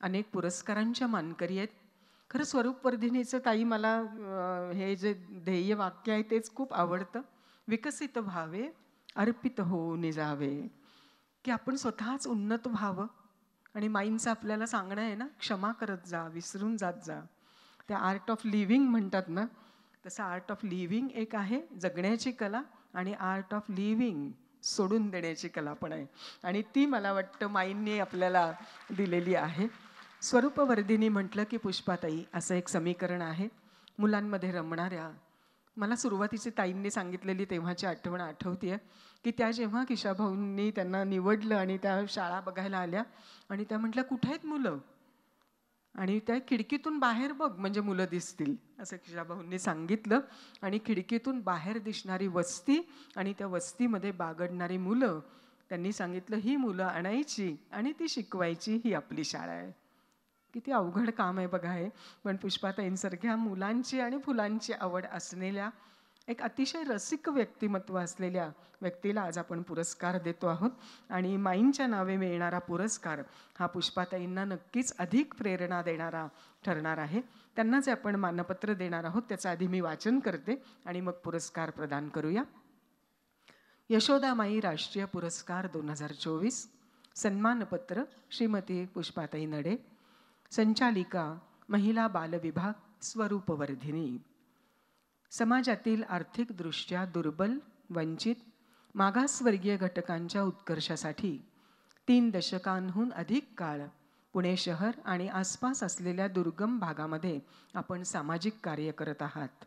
अनेक पुरस्कारांच्या मानकरी आहेत. खरं स्वरूपवर्धिनीचं ताई मला हे जे ध्येय वाक्य आहे तेच खूप आवडतं. विकसित व्हावे, अर्पित होऊन जावे, की आपण स्वतःच उन्नत व्हावं. आणि माईंचं आपल्याला सांगणं आहे ना, क्षमा करत जा, विसरून जात जा. त्या आर्ट ऑफ लिव्हिंग म्हणतात ना, तसं आर्ट ऑफ लिव्हिंग एक आहे, जगण्याची कला, आणि आर्ट ऑफ लिव्हिंग सोडून देण्याची कला पण आहे. आणि ती मला वाटतं माईंनी आपल्याला दिलेली आहे. स्वरूपवर्धिनी म्हटलं की पुष्पाताई असं एक समीकरण आहे. मुलांमध्ये रमणाऱ्या, मला सुरुवातीची ताईंनी सांगितलेली तेव्हाची आठवण आठवते की त्या जेव्हा किशाभाऊंनी त्यांना निवडलं आणि त्या शाळा बघायला आल्या आणि त्या म्हटल्या, कुठे आहेत मुलं? आणि त्या खिडकीतून बाहेर बघ म्हणजे मुलं दिसतील असं किशाभाऊंनी सांगितलं. आणि खिडकीतून बाहेर दिसणारी वस्ती आणि त्या वस्तीमध्ये बागडणारी मुलं, त्यांनी सांगितलं ही मुलं आणायची आणि ती शिकवायची, ही आपली शाळा आहे. किती अवघड काम आहे बघा हे. पण पुष्पाताईंसारख्या मुलांची आणि फुलांची आवड असलेल्या एक अतिशय रसिक व्यक्तिमत्व असलेल्या व्यक्तीला आज आपण पुरस्कार देतो आहोत. आणि माईंच्या नावे मिळणारा पुरस्कार हा पुष्पाताईंना नक्कीच अधिक प्रेरणा देणारा ठरणार आहे. त्यांना जे आपण मानपत्र देणार आहोत त्याचं आधी मी वाचन करते आणि मग पुरस्कार प्रदान करूया. यशोदामाई राष्ट्रीय पुरस्कार 2024, सन्मानपत्र श्रीमती पुष्पाताई नडे, संचालिका महिला बालविभाग स्वरूपवर्धिनी. समाजातील आर्थिकदृष्ट्या दुर्बल, वंचित, मागासवर्गीय घटकांच्या उत्कर्षासाठी 3 दशकांहून अधिक काळ पुणे शहर आणि आसपास असलेल्या दुर्गम भागामध्ये आपण सामाजिक कार्य करत आहात.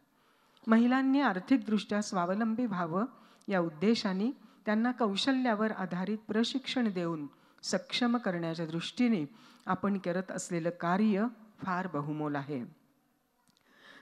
महिलांनी आर्थिकदृष्ट्या स्वावलंबी व्हावं या उद्देशाने त्यांना कौशल्यावर आधारित प्रशिक्षण देऊन सक्षम करण्याच्या दृष्टीने आपण करत असलेलं कार्य फार बहुमोल आहे.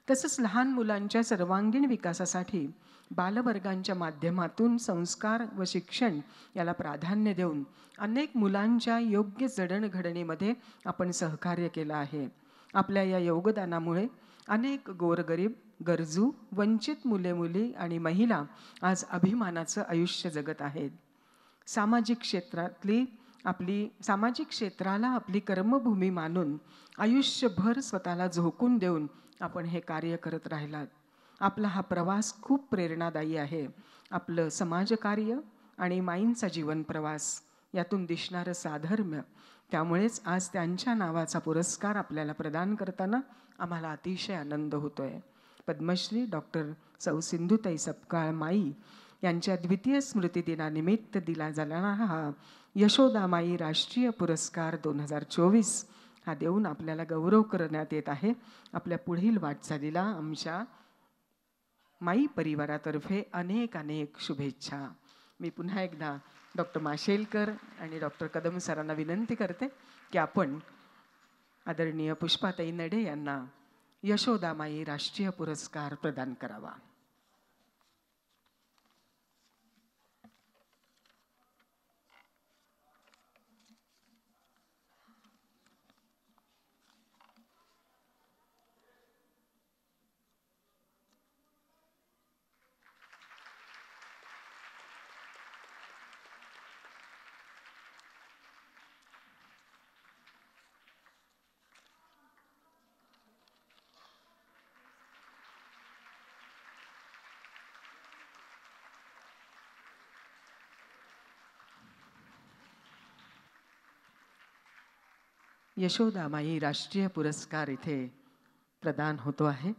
तसंच लहान मुलांच्या सर्वांगीण विकासासाठी बालवर्गांच्या माध्यमातून संस्कार व शिक्षण याला प्राधान्य देऊन अनेक मुलांच्या योग्य जडणघडणीमध्ये आपण सहकार्य केलं आहे. आपल्या या योगदानामुळे अनेक गोरगरीब, गरजू, वंचित मुले मुली आणि महिला आज अभिमानाचं आयुष्य जगत आहेत. सामाजिक क्षेत्राला आपली कर्मभूमी मानून आयुष्यभर स्वतःला झोकून देऊन आपण हे कार्य करत राहिलात. आपला हा प्रवास खूप प्रेरणादायी आहे. आपलं समाजकार्य आणि माईंचा जीवन प्रवास यातून दिसणारं साधर्म्य, त्यामुळेच आज त्यांच्या नावाचा पुरस्कार आपल्याला प्रदान करताना आम्हाला अतिशय आनंद होतो आहे. पद्मश्री डॉक्टर सौ सिंधुताई सपकाळ माई यांच्या द्वितीय स्मृतिदिनानिमित्त दिला जाणारा हा यशोदामाई राष्ट्रीय पुरस्कार 2024 हा देऊन आपल्याला गौरव करण्यात येत आहे. आपल्या पुढील वाटचालीला आमच्या माई परिवारातर्फे अनेक अनेक शुभेच्छा. मी पुन्हा एकदा डॉक्टर माशेलकर आणि डॉक्टर कदम सरांना विनंती करते की आपण आदरणीय पुष्पाताई नडे यांना यशोदामाई राष्ट्रीय पुरस्कार प्रदान करावा. यशोदामाई राष्ट्रीय पुरस्कार इथे प्रदान होतो आहे.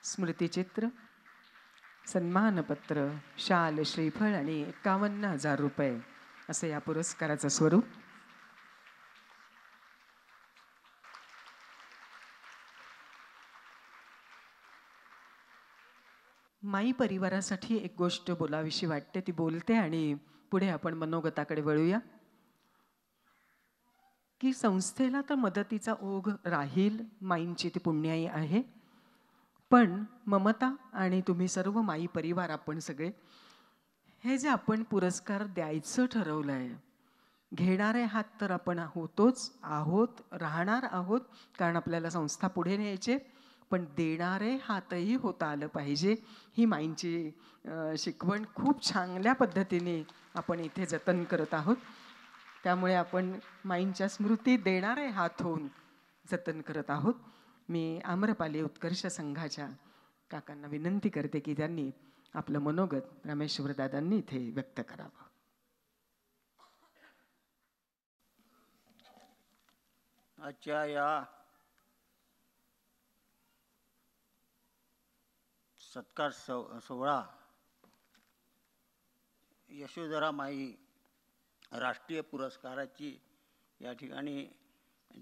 स्मृतिचित्र, सन्मानपत्र, शाल, श्रीफळ आणि 51,000 रुपये असं या पुरस्काराचं स्वरूप. माई परिवारासाठी एक गोष्ट बोलावीशी वाटते, ती बोलते आणि पुढे आपण मनोगताकडे वळूया. की संस्थेला तर मदतीचा ओघ राहील, माईंची ती पुण्याई आहे, पण ममता आणि तुम्ही सर्व माई परिवार, आपण सगळे हे जे आपण पुरस्कार द्यायचं ठरवलं आहे, घेणारे हात तर आपण आहोत, राहणार आहोत, कारण आपल्याला संस्था पुढे न्यायचे, पण देणारे हातही होता आलं पाहिजे. ही माईंची शिकवण खूप चांगल्या पद्धतीने आपण इथे जतन करत आहोत. त्यामुळे आपण माईंच्या स्मृती देणारे हात होऊन जतन करत आहोत. मी आम्रपाली उत्कर्ष संघाच्या काकांना विनंती करते की त्यांनी आपलं मनोगत रामेश्वरदादांनी इथे व्यक्त करावं. आजच्या या सत्कार सोहळा यशोधरा माई राष्ट्रीय पुरस्काराची या ठिकाणी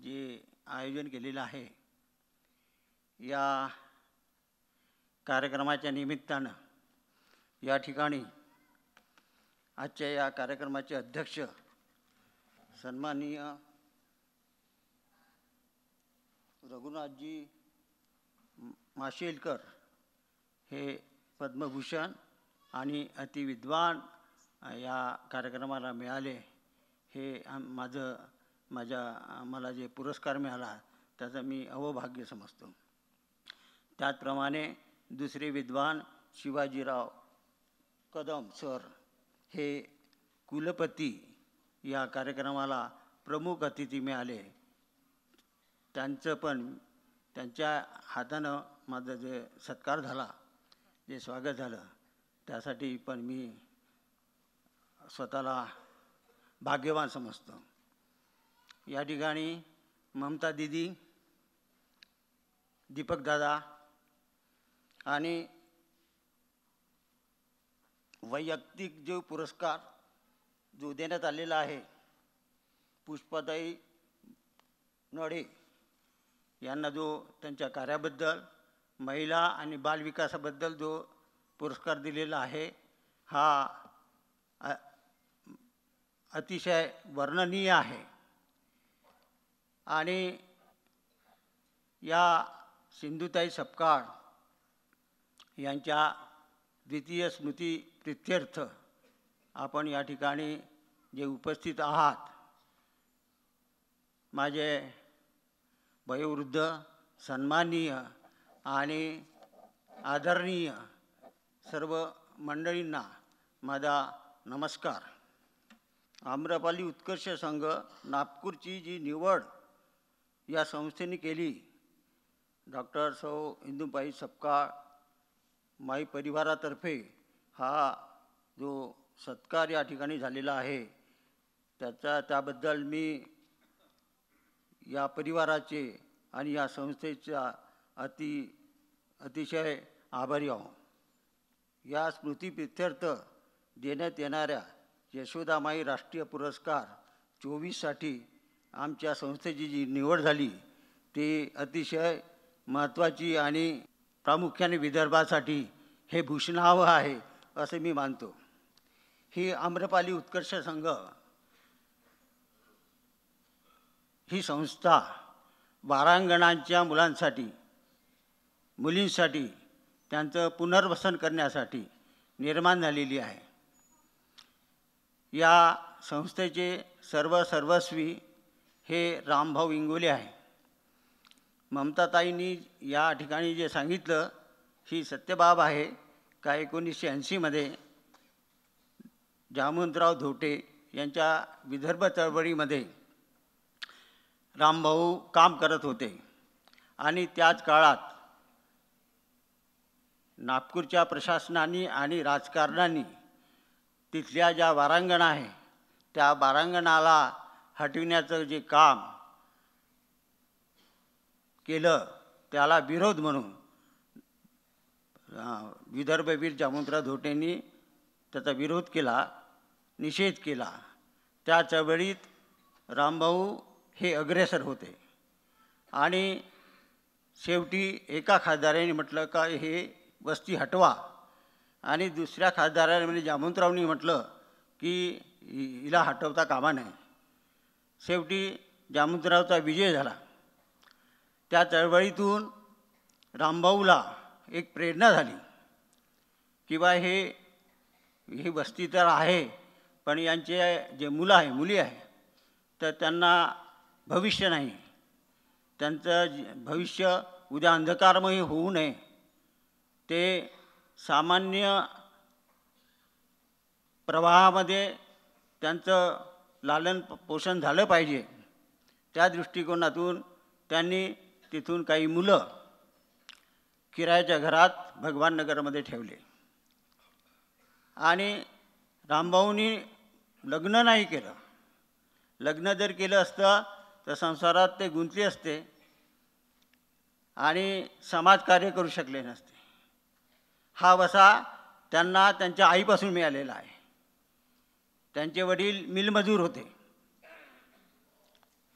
जे आयोजन केलेलं आहे, या कार्यक्रमाच्या निमित्तानं या ठिकाणी आजच्या या कार्यक्रमाचे अध्यक्ष सन्माननीय रघुनाथजी माशेलकर हे पद्मभूषण आणि अतिविद्वान या कार्यक्रमाला मिळाले. हे मला जे पुरस्कार मिळाला त्याचं मी अवभाग्य समजतो. त्याचप्रमाणे दुसरे विद्वान शिवाजीराव कदम सर हे कुलपती या कार्यक्रमाला प्रमुख अतिथी मिळाले. त्यांचं पण त्यांच्या हातानं माझं जे सत्कार झाला, जे स्वागत झालं, त्यासाठी पण मी स्वतःला भाग्यवान समजतो. या ठिकाणी ममता दीदी, दीपक दादा आणि वैयक्तिक जो पुरस्कार जो देण्यात आलेला आहे, पुष्पाताई नडे यांना जो त्यांच्या कार्याबद्दल, महिला आणि बालविकासाबद्दल जो पुरस्कार दिलेला आहे, हा अतिशय वर्णनीय आहे. आणि या सिंधुताई सपकाळ यांच्या द्वितीय स्मृती प्रित्यर्थ आपण या ठिकाणी जे उपस्थित आहात, माझे वयोवृद्ध, सन्माननीय आणि आदरणीय सर्व मंडळींना माझा नमस्कार. आम्रपाली उत्कर्ष संघ नागपूरची जी निवड या संस्थेने केली, डॉक्टर सौ इंदुबाई सपकाळ माई परिवारातर्फे हा जो सत्कार या ठिकाणी झालेला आहे, त्याबद्दल मी या परिवाराचे आणि या संस्थेचा अतिशय आभारी आहो. या स्मृतिप्रित्यर्थ देण्यात येणाऱ्या यशोदामाई राष्ट्रीय पुरस्कार 24साठी आमच्या संस्थेची जी निवड झाली ती अतिशय महत्त्वाची आणि प्रामुख्याने विदर्भासाठी हे भूषणावह आहे असे मी मानतो. ही आम्रपाली उत्कर्ष संघ ही संस्था वारांगणांच्या मुलींसाठी त्यांचं पुनर्वसन करण्यासाठी निर्माण झालेली आहे. या संस्थेचे सर्वस्वी हे रामभाऊ इंगोले आहे. ममताताईंनी या ठिकाणी जे सांगितलं ही सत्यबाब आहे का 1980मध्ये जामवंतराव धोटे यांच्या विदर्भ चळवळीमध्ये रामभाऊ काम करत होते आणि त्याच काळात नागपूरच्या प्रशासनाने आणि राजकारणाने तिथल्या ज्या वारांगणा आहे त्या वारांगणाला हटविण्याचं जे काम केलं त्याला विरोध म्हणून विदर्भवीर जामवंतराव धोटेंनी त्याचा विरोध केला, निषेध केला. त्या चळवळीत रामभाऊ हे अग्रेसर होते आणि शेवटी एका खासदाराने म्हटलं का हे वस्ती हटवा आणि दुसऱ्या खासदाराने म्हणजे जामवंतरावनी म्हटलं की हिला हटवता कामा नये. शेवटी जामवंतरावचा विजय झाला. त्या चळवळीतून रामभाऊला एक प्रेरणा झाली की बा ही वस्ती तर आहे पण यांचे जे मुली आहे तर त्यांना भविष्य नाही, त्यांचं भविष्य उद्या अंधकारमय होऊ नये, ते सामान्य प्रवाहामध्ये त्यांचं लालन पोषण झालं पाहिजे. त्या दृष्टिकोनातून त्यांनी तिथून काही मुलं किरायाच्या घरात भगवाननगरमध्ये ठेवले आणि रामभाऊंनी लग्न नाही केलं. लग्न जर केलं असतं तर संसारात ते गुंतले असते आणि समाजकार्य करू शकले नसते. हा वसा त्यांना त्यांच्या आईपासून मिळालेला आहे. त्यांचे वडील मिलमजूर होते.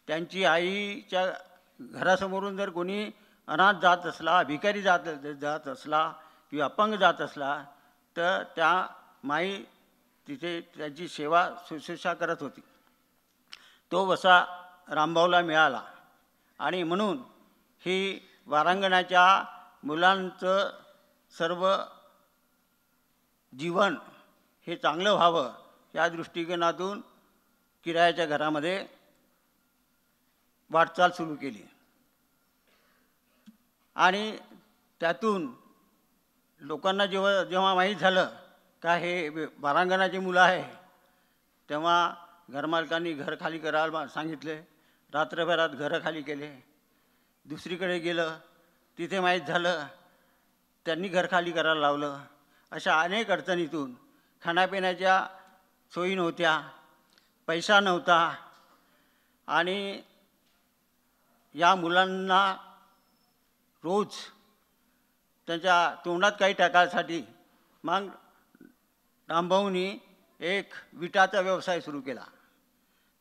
त्यांची आईच्या घरासमोरून जर कोणी अनाथ जात असला, भिकारी जात असला किंवा अपंग जात असला तर त्या माई तिथे त्याची सेवा शुश्रूषा करत होती. तो वसा रामभाऊला मिळाला आणि म्हणून ही वारांगणाच्या मुलांचं सर्व जीवन हे चांगलं व्हावं या दृष्टिकोनातून किरायाच्या घरामध्ये वाटचाल सुरू केली आणि त्यातून लोकांना जेव्हा माहीत झालं का हे वारांगणाची मुलं आहे तेव्हा घरमालकांनी घर खाली करायला सांगितले. रात्रभरात घरं खाली केले. दुसरीकडे गेलं तिथे माहीत झालं त्यांनी घर खाली करायला लावलं. अशा अनेक अडचणीतून खाण्यापिण्याच्या सोयी नव्हत्या, पैसा नव्हता आणि या मुलांना रोज त्यांच्या तोंडात काही टाकायसाठी मग रामभाऊंनी एक विटाचा व्यवसाय सुरू केला.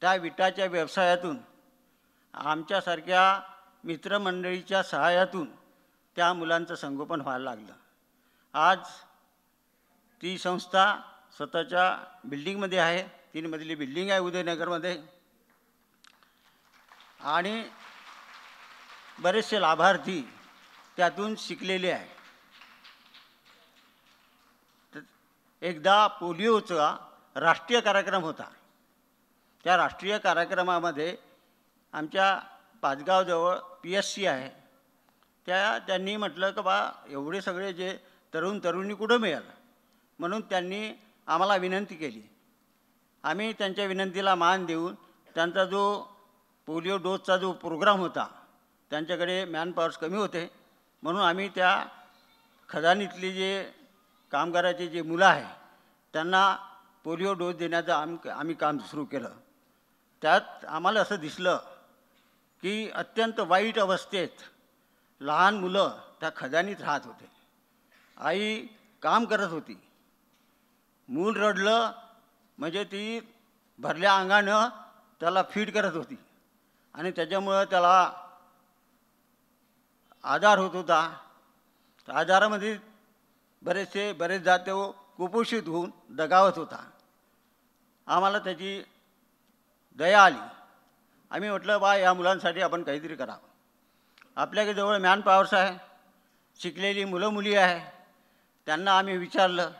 त्या विटाच्या व्यवसायातून आमच्यासारख्या मित्रमंडळीच्या सहाय्यातून त्या मुलांचं संगोपन व्हायला लागलं. आज ती संस्था स्वतःच्या बिल्डिंगमध्ये आहे. 3 मजली बिल्डिंग आहे उदयनगरमध्ये आणि बरेचसे लाभार्थी त्यातून शिकलेले आहे. एकदा पोलिओचा राष्ट्रीय कार्यक्रम होता. त्या राष्ट्रीय कार्यक्रमामध्ये आमच्या पाचगावजवळ PSC आहे त्यांनी म्हटलं की बा एवढे सगळे जे तरुणी कुठं मिळालं म्हणून त्यांनी आम्हाला विनंती केली आम्ही त्यांच्या विनंतीला मान देऊन त्यांचा जो पोलिओ डोसचा जो प्रोग्राम होता, त्यांच्याकडे मॅनपॉवर्स कमी होते, म्हणून आम्ही त्या खदानीतली जे कामगाराचे जे मुलं आहे त्यांना पोलिओ डोस देण्याचं आम्ही काम सुरू केलं. त्यात आम्हाला असं दिसलं की अत्यंत वाईट अवस्थेत लहान मुलं त्या खदानीत राहत होते. आई काम करत होती, मूल रडलं म्हणजे ती भरल्या अंगानं त्याला फीड करत होती आणि त्याच्यामुळं त्याला आजार होत होता. आजारामध्ये बरेचदा तो कुपोषित होऊन दगावत होता. आम्हाला त्याची दया आली. आम्ही म्हटलं बा या मुलांसाठी आपण काहीतरी करावं. आपल्याजवळ मॅनपॉवर्स आहे, शिकलेली मुलं मुली आहे. त्यांना आम्ही विचारलं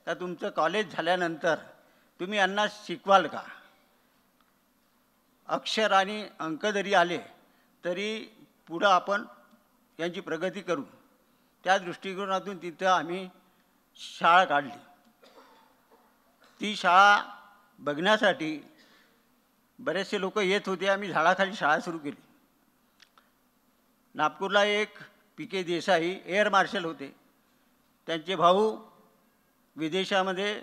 का तुमचं कॉलेज झाल्यानंतर तुम्ही यांना शिकवाल का? अक्षर आणि अंक जरी आले तरी पुढं आपण यांची प्रगती करू. त्या दृष्टिकोनातून तिथं आम्ही शाळा काढली. ती शाळा बघण्यासाठी बरेचसे लोक येत होते. आम्ही झाडाखाली शाळा सुरू केली. नागपूरला एक पी.के. देसाई एअर मार्शल होते. त्यांचे भाऊ विदेशामध्ये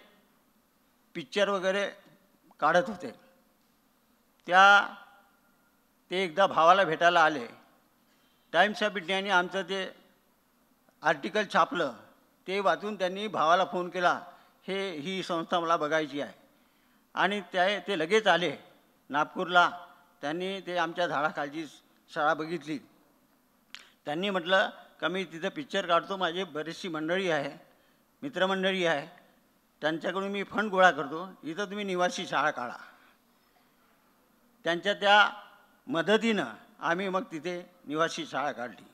पिक्चर वगैरे काढत होते. ते एकदा भावाला भेटायला आले. टाइम्स ऑफ इंडियाने आमचं ते आर्टिकल छापलं. ते वाचून त्यांनी भावाला फोन केला, ही संस्था मला बघायची आहे. आणि ते लगेच आले नागपूरला. त्यांनी ते आमच्या झाडाखालची शाळा बघितली. त्यांनी म्हटलं का मी तिथं पिक्चर काढतो, माझी बरीचशी मंडळी आहे, मित्रमंडळी आहे, त्यांच्याकडून मी फंड गोळा करतो, इथं तुम्ही निवासी शाळा काढा. त्यांच्या त्या मदतीनं आम्ही मग तिथे निवासी शाळा काढली.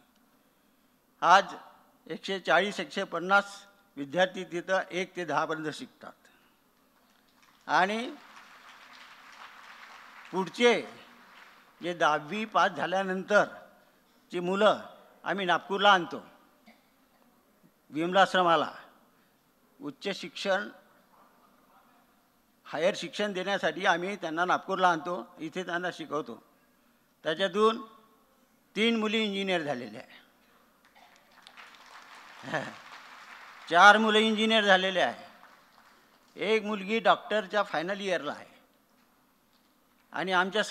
आज 140-150 विद्यार्थी तिथं 1 ते 10 पर्यंत शिकतात. आणि पुढचे जे 10वी पास झाल्यानंतरची मुलं आम्ही नागपूरला आणतो विमलाश्रमाला. उच्च शिक्षण हायर शिक्षण देण्यासाठी आम्ही त्यांना नागपूरला आणतो, इथे त्यांना शिकवतो. त्याच्यातून 3 मुली इंजिनियर झालेल्या आहे, 4 मुलं इंजिनियर झालेले आहे, 1 मुलगी डॉक्टरच्या फायनल इयरला आहे. आणि आमच्या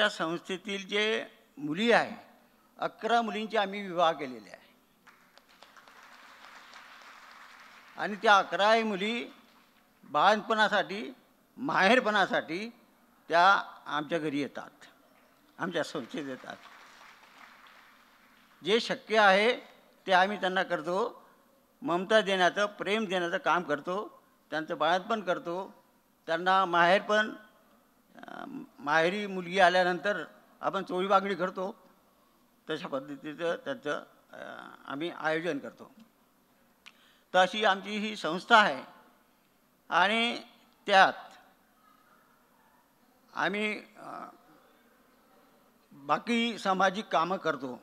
संस्थेतील जे मुली आहे 11 मुलींचे आम्ही विवाह केलेले आहे. आणि त्या 11 मुली बाळपणासाठी माहेरपणासाठी त्या आमच्या घरी येतात, आमच्या संस्थेत येतात. जे शक्य आहे ते आम्ही त्यांना करतो. ममता देण्याचं, प्रेम देण्याचं काम करतो. त्यांचं बाळपण करतो. त्यांना माहेरी मुलगी आल्यानंतर आपण चोळी बांगडी करतो, तशा पद्धतीचं त्याचं आम्ही आयोजन करतो. तर अशी आमची ही संस्था आहे. आणि त्यात आम्ही बाकी सामाजिक कामं करतो.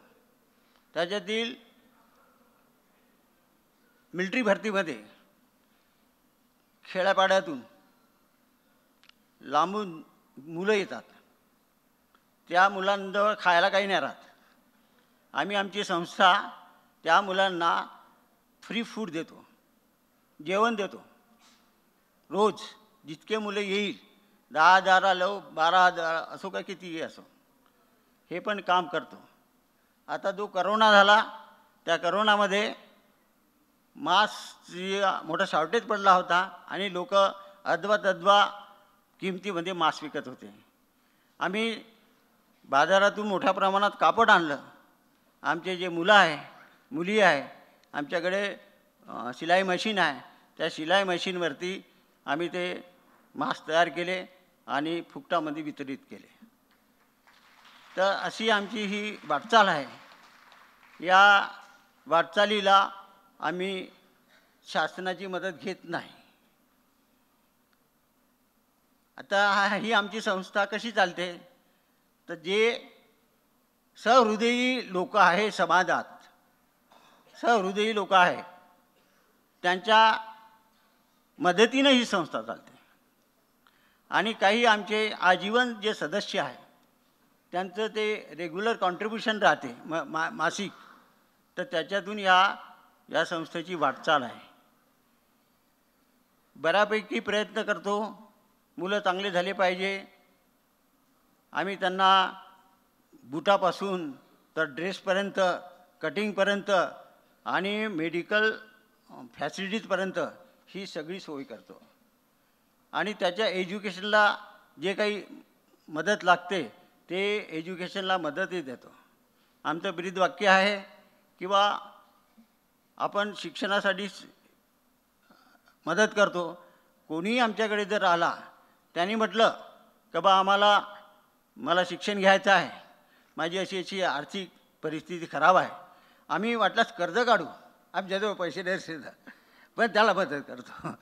त्याच्यातील मिलिटरी भरतीमध्ये खेड्यापाड्यातून लांबून मुलं येतात. त्या मुलांजवळ खायला काही नाही राहत. आम्ही आमची संस्था त्या मुलांना फ्री फूड देतो, जेवण देतो. रोज जितके मुलं येईल, 10,000 आलो, 12,000 असो का कितीही असो, हे पण काम करतो. आता जो करोना झाला त्या करोनामध्ये मास्कची मोठा शॉर्टेज पडला होता आणि लोक अदवा किमतीमध्ये मास्क विकत होते. आम्ही बाजारातून मोठ्या प्रमाणात कापड आणलं. आमचे जे मुलं आहे मुली आहे, आमच्याकडे शिलाई मशीन आहे. त्या शिलाई मशीनवरती आम्ही ते मास्क तयार केले आणि फुकटामध्ये वितरित केले. तर अशी आमची ही वाटचाल आहे. या वाटचालीला आम्ही शासनाची मदत घेत नाही. आता ही आमची संस्था कशी चालते, तर जे सहृदयी लोक आहे समाजात, सहृदयी लोक आहे, त्यांच्या मदतीनं ही संस्था चालते. आणि काही आमचे आजीवन जे सदस्य आहे त्यांचं ते रेग्युलर कॉन्ट्रीब्युशन राहते मासिक, तर त्याच्यातून या संस्थेची वाटचाल आहे. बऱ्यापैकी प्रयत्न करतो, मुलं चांगले झाले पाहिजे. आम्ही त्यांना बुटापासून तर ड्रेसपर्यंत, कटिंगपर्यंत आणि मेडिकल फॅसिलिटीजपर्यंत ही सगळी सोय करतो. आणि त्याच्या एज्युकेशनला जे काही मदत लागते ते एज्युकेशनला मदतही देतो. आमचं ब्रीदवाक्य आहे की बा आपण शिक्षणासाठी मदत करतो. कोणीही आमच्याकडे जर आला, त्यांनी म्हटलं की बा मला शिक्षण घ्यायचं आहे, माझी अशी आर्थिक परिस्थिती खराब आहे, आम्ही वाटल्यास कर्ज काढू, आमच्याजवळ पैसे नसेल पण त्याला मदत करतो.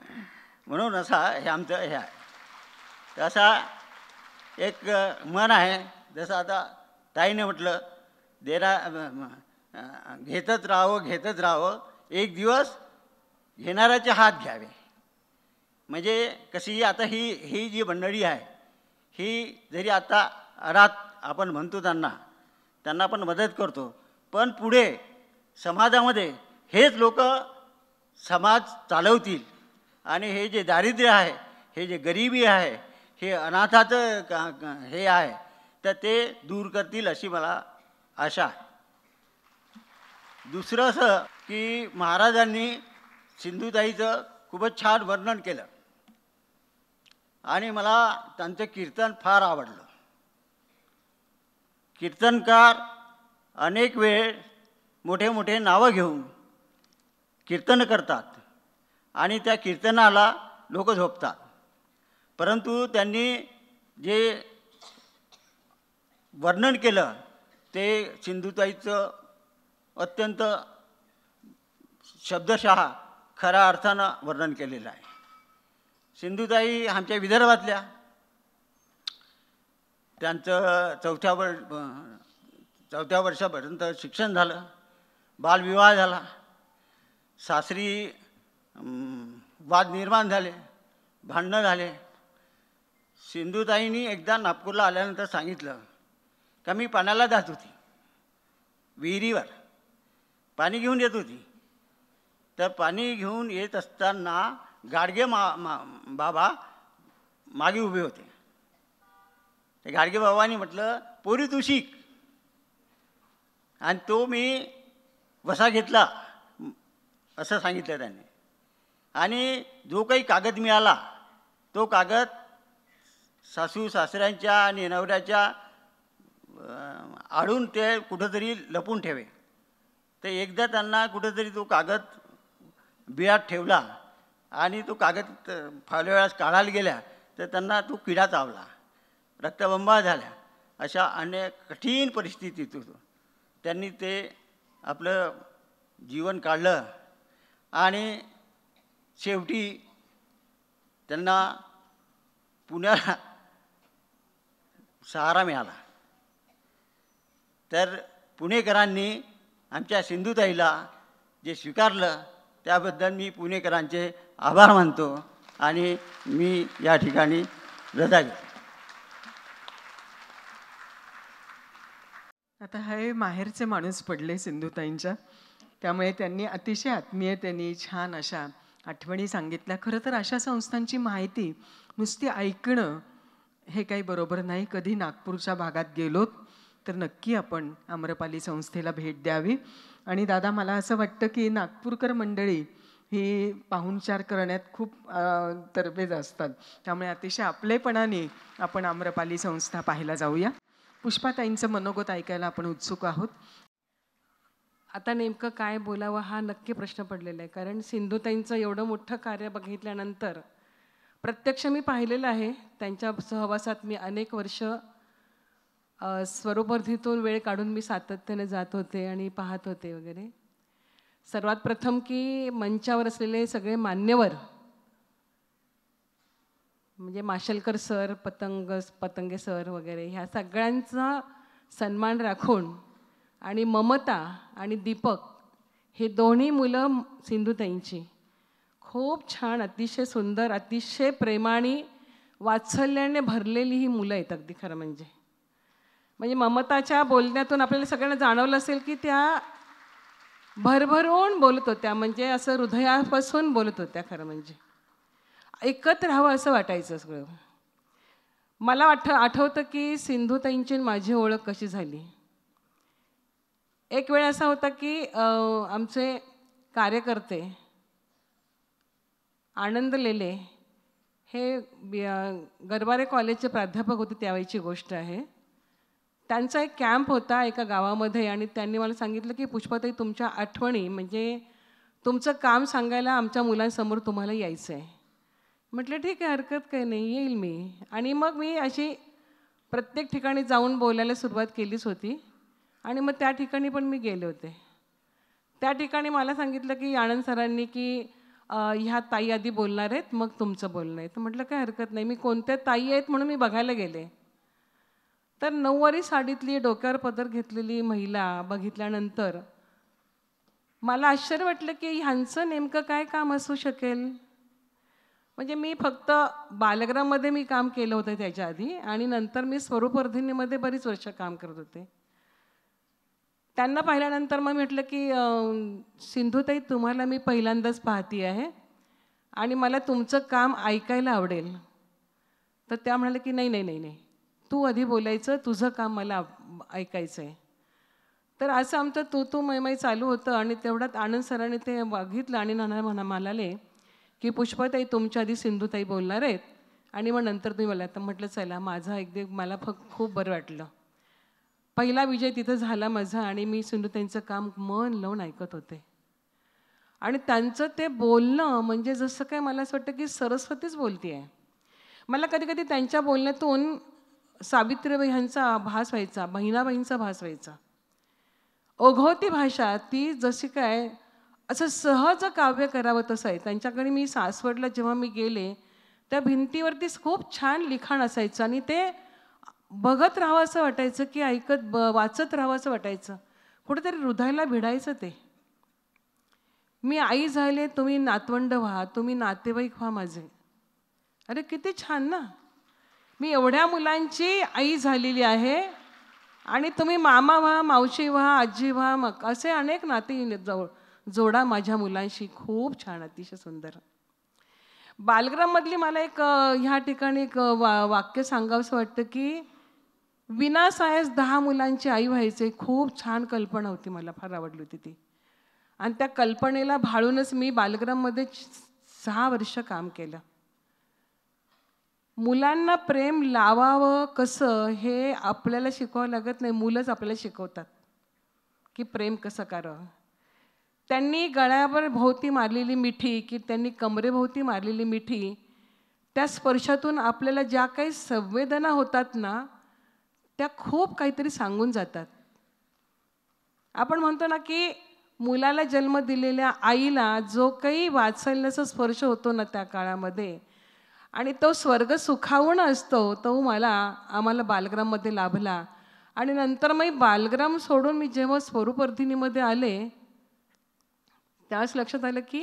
म्हणून असा हे आमचं हे आहे. तसा एक मन आहे, जसं आता ताईने म्हटलं घेतच राहावं, एक दिवस घेणाऱ्याचे हात घ्यावे. म्हणजे कशी आता ही जी मंडळी आहे, ही जरी आता अनाथ आपण म्हणतो त्यांना पण मदत करतो, पण पुढे समाजामध्ये हेच लोक समाज चालवतील आणि हे जे दारिद्र्य आहे, हे जे गरिबी आहे, हे अनाथाचं हे आहे, तर ते दूर करतील अशी मला आशा आहे. दुसरं असं की महाराजांनी सिंधुताईचं खूपच छान वर्णन केलं आणि मला त्यांचं कीर्तन फार आवडलं. कीर्तनकार अनेक वेळ मोठे मोठे नावं घेऊन कीर्तन करतात आणि त्या कीर्तनाला लोक झोपतात, परंतु त्यांनी जे वर्णन केलं ते सिंधुताईचं अत्यंत शब्दशः खऱ्या अर्थानं वर्णन केलेलं आहे. सिंधुताई आमच्या विदर्भातल्या, त्यांचं चौथ्या वर्षापर्यंत शिक्षण झालं, बालविवाह झाला, सासरी वाद निर्माण झाले, भांडणं झाले. सिंधुताईंनी एकदा नागपूरला आल्यानंतर सांगितलं का मी पाण्याला जात होती, विहिरीवर पाणी घेऊन येत होती, तर पाणी घेऊन येत असताना गाडगे बाबा मागे उभे होते. ते गाडगे बाबांनी म्हटलं पोरी तू शिक, आणि तो मी वसा घेतला असं सांगितलं त्यांनी. आणि जो काही कागद मिळाला तो कागद सासू सासऱ्यांच्या आणि नवऱ्याच्या आडून ते कुठंतरी लपून ठेवे. तर एकदा त्यांना कुठंतरी तो कागद बिळात ठेवला आणि तो कागद फावल्या वेळास काढायला गेल्या तर त्यांना तो किडा चावला, रक्तबंबाळ झाल्या. अशा अनेक कठीण परिस्थितीत त्यांनी ते आपलं जीवन काढलं आणि शेवटी त्यांना पुण्याला सहारा मिळाला. तर पुणेकरांनी आमच्या सिंधुताईला जे स्वीकारलं त्याबद्दल मी पुणेकरांचे आभार मानतो आणि मी या ठिकाणी रजा घेतो. आता हे माहेरचे माणूस पडले सिंधुताईंच्या, त्यामुळे त्यांनी अतिशय आत्मीयतेने छान अशा आठवणी सांगितल्या. खरं तर अशा संस्थांची माहिती नुसती ऐकणं हे काही बरोबर नाही. कधी नागपूरच्या भागात गेलोत तर नक्की आपण आम्रपाली संस्थेला भेट द्यावी. आणि दादा मला असं वाटतं की नागपूरकर मंडळी ही पाहुणचार करण्यात खूप तरबेज असतात, त्यामुळे अतिशय आपलेपणाने आपण आम्रपाली संस्था पाहायला जाऊया. पुष्पाताईंचं मनोगत ऐकायला आपण उत्सुक आहोत. आता नेमकं काय बोलावं हा नक्की प्रश्न पडलेला आहे, कारण सिंधुताईंचं एवढं मोठं कार्य बघितल्यानंतर प्रत्यक्ष मी पाहिलेलं आहे. त्यांच्या सहवासात मी अनेक वर्ष स्वरूपवर्धीतून वेळ काढून मी सातत्याने जात होते आणि पाहत होते वगैरे. सर्वात प्रथम की मंचावर असलेले सगळे मान्यवर म्हणजे माशेलकर सर, पतंगे सर वगैरे ह्या सगळ्यांचा सन्मान राखून आणि ममता आणि दीपक हे दोन्ही मुलं सिंधुताईंची खूप छान, अतिशय सुंदर, अतिशय प्रेमाने वात्सल्याने भरलेली ही मुलं आहेत अगदी खरं म्हणजे ममताच्या बोलण्यातून आपल्याला सगळ्यांना जाणवलं असेल की त्या भरभरून बोलत होत्या, म्हणजे असं हृदयापासून बोलत होत्या. खरं म्हणजे ऐकत राहावं असं वाटायचं सगळं. मला आठवतं की सिंधुताईंची माझी ओळख कशी झाली. एक वेळ असा होता की आमचे कार्यकर्ते आनंद लेले हे गरवारे कॉलेजचे प्राध्यापक होते, त्यावेळीची गोष्ट आहे. त्यांचा एक कॅम्प होता एका गावामध्ये आणि त्यांनी मला सांगितलं की पुष्पाताई, तुमच्या आठवणी म्हणजे तुमचं काम सांगायला आमच्या मुलांसमोर तुम्हाला यायचं आहे. म्हटलं ठीक आहे, हरकत काही नाही, येईल मी. आणि मग मी अशी प्रत्येक ठिकाणी जाऊन बोलायला सुरुवात केलीच होती आणि मग त्या ठिकाणी पण मी गेले होते. त्या ठिकाणी मला सांगितलं की आनंद सरांनी की ह्या ताई आधी बोलणार आहेत, मग तुमचं बोलणं आहे. तर म्हटलं काय हरकत नाही. मी कोणत्या ताई आहेत म्हणून मी बघायला गेले. तर नऊवारी साडीतली डोक्यावर पदर घेतलेली महिला बघितल्यानंतर मला आश्चर्य वाटलं की ह्यांचं नेमकं काय काम असू शकेल. म्हणजे मी फक्त बालगृहामध्ये मी काम केलं होतं त्याच्या आधी आणि नंतर मी स्वरूपवर्धिनीमध्ये बरीच वर्ष काम करत होते. त्यांना पाहिल्यानंतर मग म्हटलं की सिंधुताई, तुम्हाला मी पहिल्यांदाच पाहती आहे आणि मला तुमचं काम ऐकायला आवडेल. तर त्या म्हणाल्या की नाही नाही नाही नाही, तू आधी बोलायचं, तुझं काम मला ऐकायचं आहे. तर असं आमचं तू मैमै चालू होतं आणि तेवढ्यात आनंद सरांनी ते बघितलं आणि म्हणाले की पुष्पाताई, तुमच्या आधी सिंधुताई बोलणार आहेत आणि मग नंतर तुम्ही बोला. तर म्हटलं चला, माझा अगदी मला खूप बरं वाटलं. पहिला विजय तिथं झाला माझा आणि मी सिंधुताईंचं काम मन लावून ऐकत होते. आणि त्यांचं ते बोलणं म्हणजे जसं काय मला असं वाटतं की सरस्वतीच बोलती आहे. मला कधी कधी त्यांच्या बोलण्यातून सावित्रीबाई ह्यांचा भास व्हायचा, बहिणाबाईंचा भास व्हायचा. ओघवती भाषा ती जशी काय असं सहज काव्य करावं तसं आहे. त्यांच्याकडे मी सासवडला जेव्हा मी गेले त्या भिंतीवरती खूप छान लिखाण असायचं आणि ते बघत राहावं असं वाटायचं की वाचत राहावं असं वाटायचं. कुठेतरी हृदयाला भिडायचं ते. मी आई झाले, तुम्ही नातवंड व्हा, तुम्ही नातेवाईक व्हा माझे. अरे किती छान ना. मी एवढ्या मुलांची आई झालेली आहे आणि तुम्ही मामा व्हा, मावशी व्हा, आजी व्हा, मग असे अनेक नाते जोडा माझ्या मुलांशी. खूप छान, अतिशय सुंदर. बालगृहामधली मला एक ह्या ठिकाणी एक वाक्य सांगावंसं वाटतं की विनासायास 10 मुलांची आई व्हायचे. खूप छान कल्पना होती, मला फार आवडली होती ती. आणि त्या कल्पनेला भाळूनच मी बालगृहामध्ये 6 वर्ष काम केलं. मुलांना प्रेम लावावं कसं हे आपल्याला शिकवावं लागत नाही, मुलंच आपल्याला शिकवतात की प्रेम कसं करावं. त्यांनी गळ्यावर भोवती मारलेली मिठी की त्यांनी कमरेभोवती मारलेली मिठी, त्या स्पर्शातून आपल्याला ज्या काही संवेदना होतात ना, त्या खूप काहीतरी सांगून जातात. आपण म्हणतो ना की मुलाला जन्म दिलेल्या आईला जो काही वात्सल्याचा स्पर्श होतो ना त्या काळामध्ये, आणि तो स्वर्ग सुखावून असतो, तो आम्हाला बालगृहामध्ये लाभला. आणि नंतर मग बालगृह सोडून मी जेव्हा स्वरूपवर्धिनीमध्ये आले त्यावेळेस लक्षात आलं की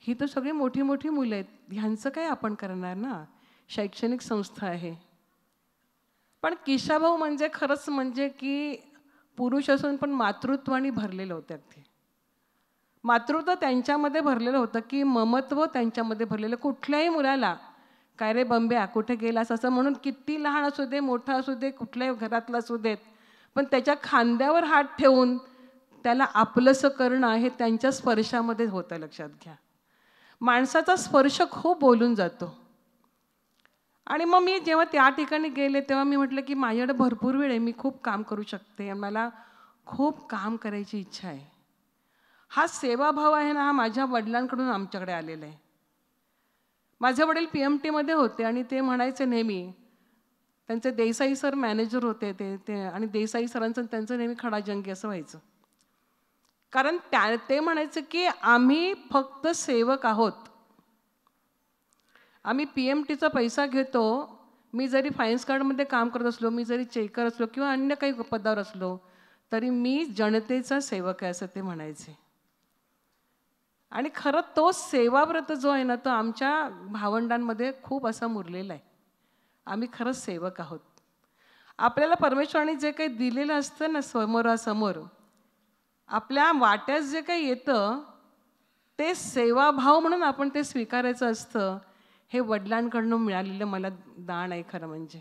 ही तर सगळी मोठी मोठी मुलं आहेत, ह्यांचं काय आपण करणार ना, शैक्षणिक संस्था आहे. पण किशाभाऊ म्हणजे खरंच म्हणजे की पुरुष असून पण मातृत्वाने भरलेलं होतं. ते मातृत्व त्यांच्यामध्ये भरलेलं होतं की ममत्व त्यांच्यामध्ये भरलेलं. कुठल्याही मुलाला काय रे बंब्या कुठे गेलास असं म्हणून, किती लहान असू दे, मोठा असू दे, कुठल्याही घरातला असू देत, पण त्याच्या खांद्यावर हात ठेवून त्याला आपलंसं करणं हे त्यांच्या स्पर्शामध्ये होतं. लक्षात घ्या, माणसाचा स्पर्श खूप बोलून जातो. आणि मग मी जेव्हा त्या ठिकाणी गेले तेव्हा मी म्हटलं की माझ्याकडे भरपूर वेळ आहे, मी खूप काम करू शकते, मला खूप काम करायची इच्छा आहे. हा सेवाभाव आहे ना, हा माझ्या वडिलांकडून आमच्याकडे आलेला आहे. माझे वडील PMTमध्ये होते आणि ते म्हणायचे नेहमी, त्यांचे देसाई सर मॅनेजर होते ते आणि देसाई सरांचं त्यांचं नेहमी खडाजंगी असं व्हायचं. कारण ते म्हणायचं की आम्ही फक्त सेवक आहोत, आम्ही PMTचा पैसा घेतो. मी जरी फायनान्स कार्डमध्ये काम करत असलो, मी जरी चेकर असलो किंवा अन्य काही पदावर असलो तरी मी जनतेचा सेवक आहे असं ते म्हणायचे. आणि खरं तो सेवाव्रत जो आहे ना, तो आमच्या भावंडांमध्ये खूप असा मुरलेला आहे. आम्ही खरंच सेवक आहोत. आपल्याला परमेश्वराने जे काही दिलेलं असतं ना समोरासमोर, आपल्या वाट्यात जे काही येतं ते सेवाभाव म्हणून आपण ते स्वीकारायचं असतं. हे वडिलांकडून मिळालेलं मला दान आहे खरं म्हणजे.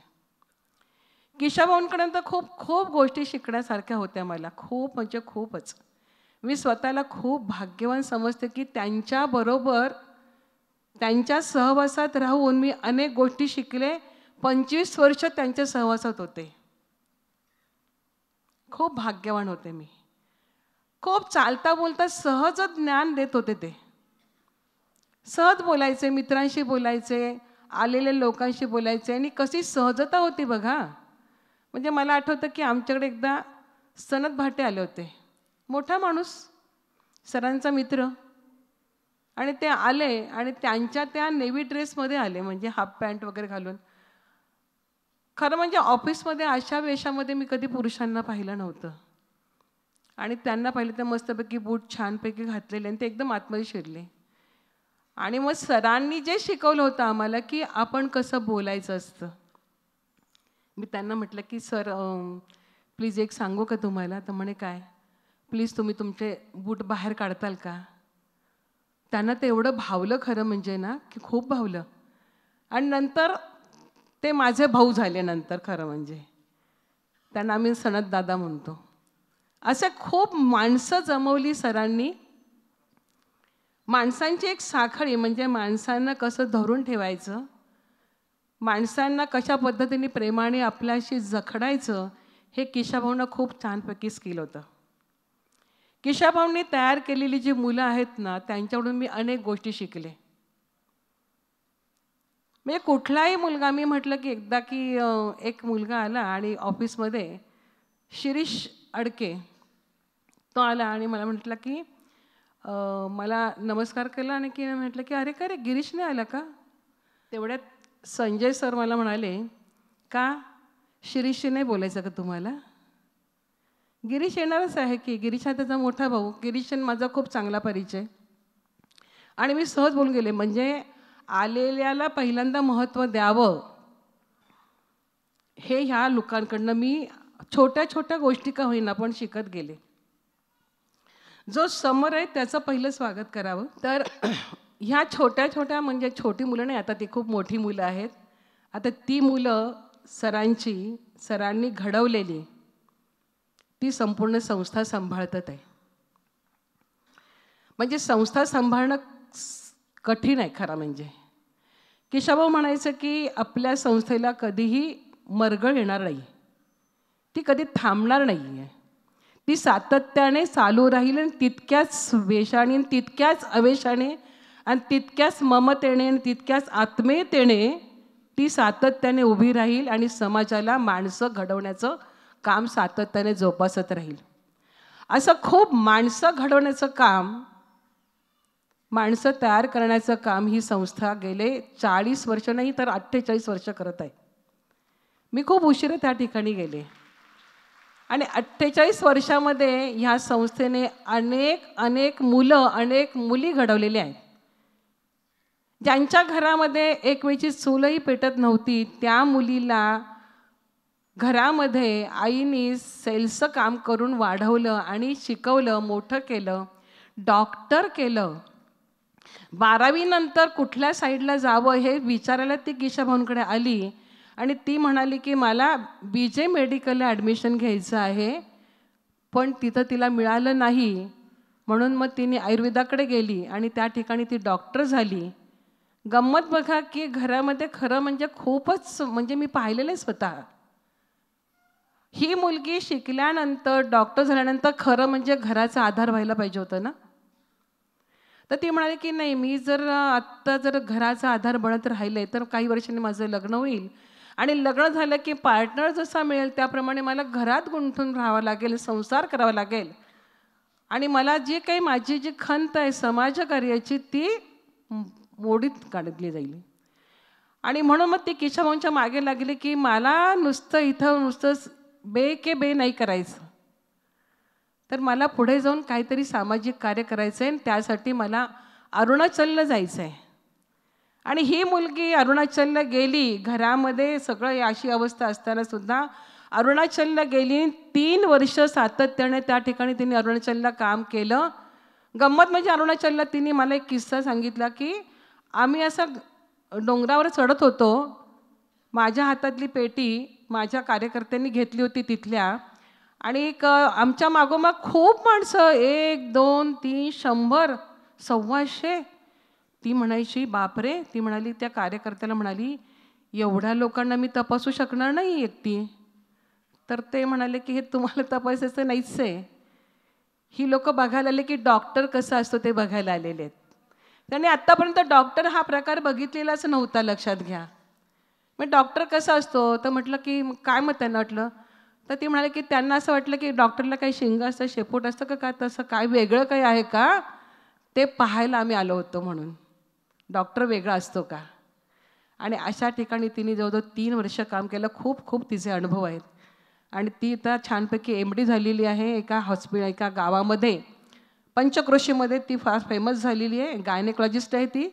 किशाभाऊंकडून तर खूप खूप गोष्टी शिकण्यासारख्या होत्या मला, खूप म्हणजे खूपच. मी स्वतःला खूप भाग्यवान समजते की त्यांच्याबरोबर त्यांच्या सहवासात राहून मी अनेक गोष्टी शिकले. 25 वर्ष त्यांच्या सहवासात होते. खूप भाग्यवान होते मी. खूप चालता बोलता सहज ज्ञान देत होते ते. सहज बोलायचे, मित्रांशी बोलायचे, आलेल्या लोकांशी बोलायचे आणि कशी सहजता होती बघा. म्हणजे मला आठवतं की आमच्याकडे एकदा सनत भाटे आले होते. मोठा माणूस, सरांचा मित्र, आणि ते आले आणि त्यांच्या त्या नेव्ही ड्रेसमध्ये आले, म्हणजे हाफ पॅन्ट वगैरे घालून. खरं म्हणजे ऑफिसमध्ये अशा वेशामध्ये मी कधी पुरुषांना पाहिलं नव्हतं. आणि त्यांना पाहिलं तर मस्तपैकी बूट छानपैकी घातलेले आणि ते एकदम आतमध्ये शिरले. आणि मग सरांनी जे शिकवलं होतं आम्हाला की आपण कसं बोलायचं असतं. मी त्यांना म्हटलं की सर प्लीज एक सांगू का तुम्हाला? तर म्हणे काय? प्लीज तुम्ही तुमचे बूट बाहेर काढताल का? त्यांना ते एवढं भावलं खरं म्हणजे ना की खूप भावलं. आणि नंतर ते माझे भाऊ झाले नंतर खरं म्हणजे. त्यांना आम्ही सनत दादा म्हणतो. असे खूप माणसं जमवली सरांनी. माणसांची एक साखळी, म्हणजे माणसांना कसं धरून ठेवायचं, माणसांना कशा पद्धतीने प्रेमाने आपल्याशी जखडायचं, हे किशाभाऊंना खूप छानपैकी स्किल होतं. किशाभाऊंनी तयार केलेली जी मुलं आहेत ना, त्यांच्याकडून मी अनेक गोष्टी शिकले. म्हणजे कुठलाही मुलगा, मी म्हटलं की एकदा की एक मुलगा आला आणि ऑफिसमध्ये शिरीष अडके तो आला आणि मला म्हटलं की मला नमस्कार केला आणि की म्हटलं की अरे का रे गिरीश नाही आला का? तेवढ्यात संजय सर मला म्हणाले का शिरीषशी नाही बोलायचं का तुम्हाला? गिरीश येणारच आहे की, गिरीश हा त्याचा मोठा भाऊ. गिरीश माझा खूप चांगला परिचय. आणि मी सहज बोलून गेले, म्हणजे आलेल्याला पहिल्यांदा महत्त्व द्यावं हे ह्या लोकांकडनं मी छोट्या छोट्या गोष्टी का होईना पण शिकत गेले. जो समोर आहे त्याचं पहिलं स्वागत करावं. तर ह्या छोट्या छोट्या, म्हणजे छोटी मुलं नाही, आता ती खूप मोठी मुलं आहेत. आता ती मुलं सरांनी घडवलेली ती संपूर्ण संस्था सांभाळतात आहे. म्हणजे संस्था सांभाळणं कठीण आहे खरं म्हणजे. किशाभाऊ म्हणायचं की आपल्या संस्थेला कधीही मरगळ येणार नाही, ती कधी थांबणार नाही आहे, ती सातत्याने चालू राहील. आणि तितक्याच वेशाने, तितक्याच अवेशाने, आणि तितक्याच ममतेने, आणि तितक्याच आत्मीयतेने ती सातत्याने उभी राहील आणि समाजाला माणसं घडवण्याचं काम सातत्याने जोपासत राहील. असं खूप माणसं घडवण्याचं काम, माणसं तयार करण्याचं काम ही संस्था गेले 40 वर्ष नाही तर 48 वर्ष करत आहे. मी खूप उशिरा त्या ठिकाणी गेले आणि 48 वर्षामध्ये ह्या संस्थेने अनेक मुलं, अनेक मुली घडवलेल्या आहेत. ज्यांच्या घरामध्ये एक वेळची चूलही पेटत नव्हती, त्या मुलीला घरामध्ये आईने सेल्सचं काम करून वाढवलं आणि शिकवलं, मोठं केलं, डॉक्टर केलं. 12वी नंतर कुठल्या साईडला जावं हे विचारायला ती किशाभाऊंकडे आली आणि ती म्हणाली की मला BJ मेडिकलला ॲडमिशन घ्यायचं आहे, पण तिथं तिला मिळालं नाही. म्हणून मग तिने आयुर्वेदाकडे गेली आणि त्या ठिकाणी ती डॉक्टर झाली. गंमत बघा की घरामध्ये खरं म्हणजे खूपच, म्हणजे मी पाहिलेलं आहे स्वतः. ही मुलगी शिकल्यानंतर, डॉक्टर झाल्यानंतर खरं म्हणजे घराचा आधार व्हायला पाहिजे होतं ना. तर ती म्हणाली की नाही, मी आत्ता जर घराचा आधार बनत राहिले तर काही वर्षांनी माझं लग्न होईल आणि लग्न झालं की पार्टनर जसा मिळेल त्याप्रमाणे मला घरात गुंतून राहावं लागेल, संसार करावा लागेल. आणि मला जी काही माझी जी खंत आहे समाजकार्याची ती मोडीत काढली जाईल. आणि म्हणून मग ती किशाभाऊंच्या मागे लागली की मला नुसतं इथं बे नाही करायचं, तर मला पुढे जाऊन काहीतरी सामाजिक कार्य करायचं आहे आणि त्यासाठी मला अरुणाचलला जायचं आहे. आणि ही मुलगी अरुणाचलला गेली, घरामध्ये सगळं अशी अवस्था असताना सुद्धा अरुणाचलला गेली. 3 वर्ष सातत्याने त्या ठिकाणी तिने अरुणाचलला काम केलं. गंमत म्हणजे अरुणाचलला तिने मला एक किस्सा सांगितला की आम्ही असं डोंगरावर चढत होतो, माझ्या हातातली पेटी माझ्या कार्यकर्त्यांनी घेतली होती तिथल्या, आणि आमच्या मागोमाग खूप माणसं, 1 2 3 100 125. ती म्हणायची बापरे, ती म्हणाली त्या कार्यकर्त्याला म्हणाली एवढ्या लोकांना मी तपासू शकणार नाही एकटी. तर ते म्हणाले की हे तुम्हाला तपासायचं नाहीच आहे, ही लोक बघायला आले की डॉक्टर कसं असतो ते बघायला आलेले आहेत. त्यांनी आत्तापर्यंत डॉक्टर हा प्रकार बघितलेलाच नव्हता, लक्षात घ्या. मग डॉक्टर कसा असतो, तर म्हटलं की काय मग त्यांना वाटलं, तर ती म्हणाले की त्यांना असं वाटलं की डॉक्टरला काही शिंग असतं, शेपूट असतं का, काय तसं काय वेगळं काही आहे का, ते पाहायला आम्ही आलो होतो म्हणून, डॉक्टर वेगळा असतो का. आणि अशा ठिकाणी तिने जवळजवळ 3 वर्ष काम केलं. खूप खूप तिचे अनुभव आहेत. आणि ती आता छानपैकी MD झालेली आहे एका गावामध्ये, पंचक्रोशीमध्ये ती फार फेमस झालेली आहे, गायनेकॉलॉजिस्ट आहे ती.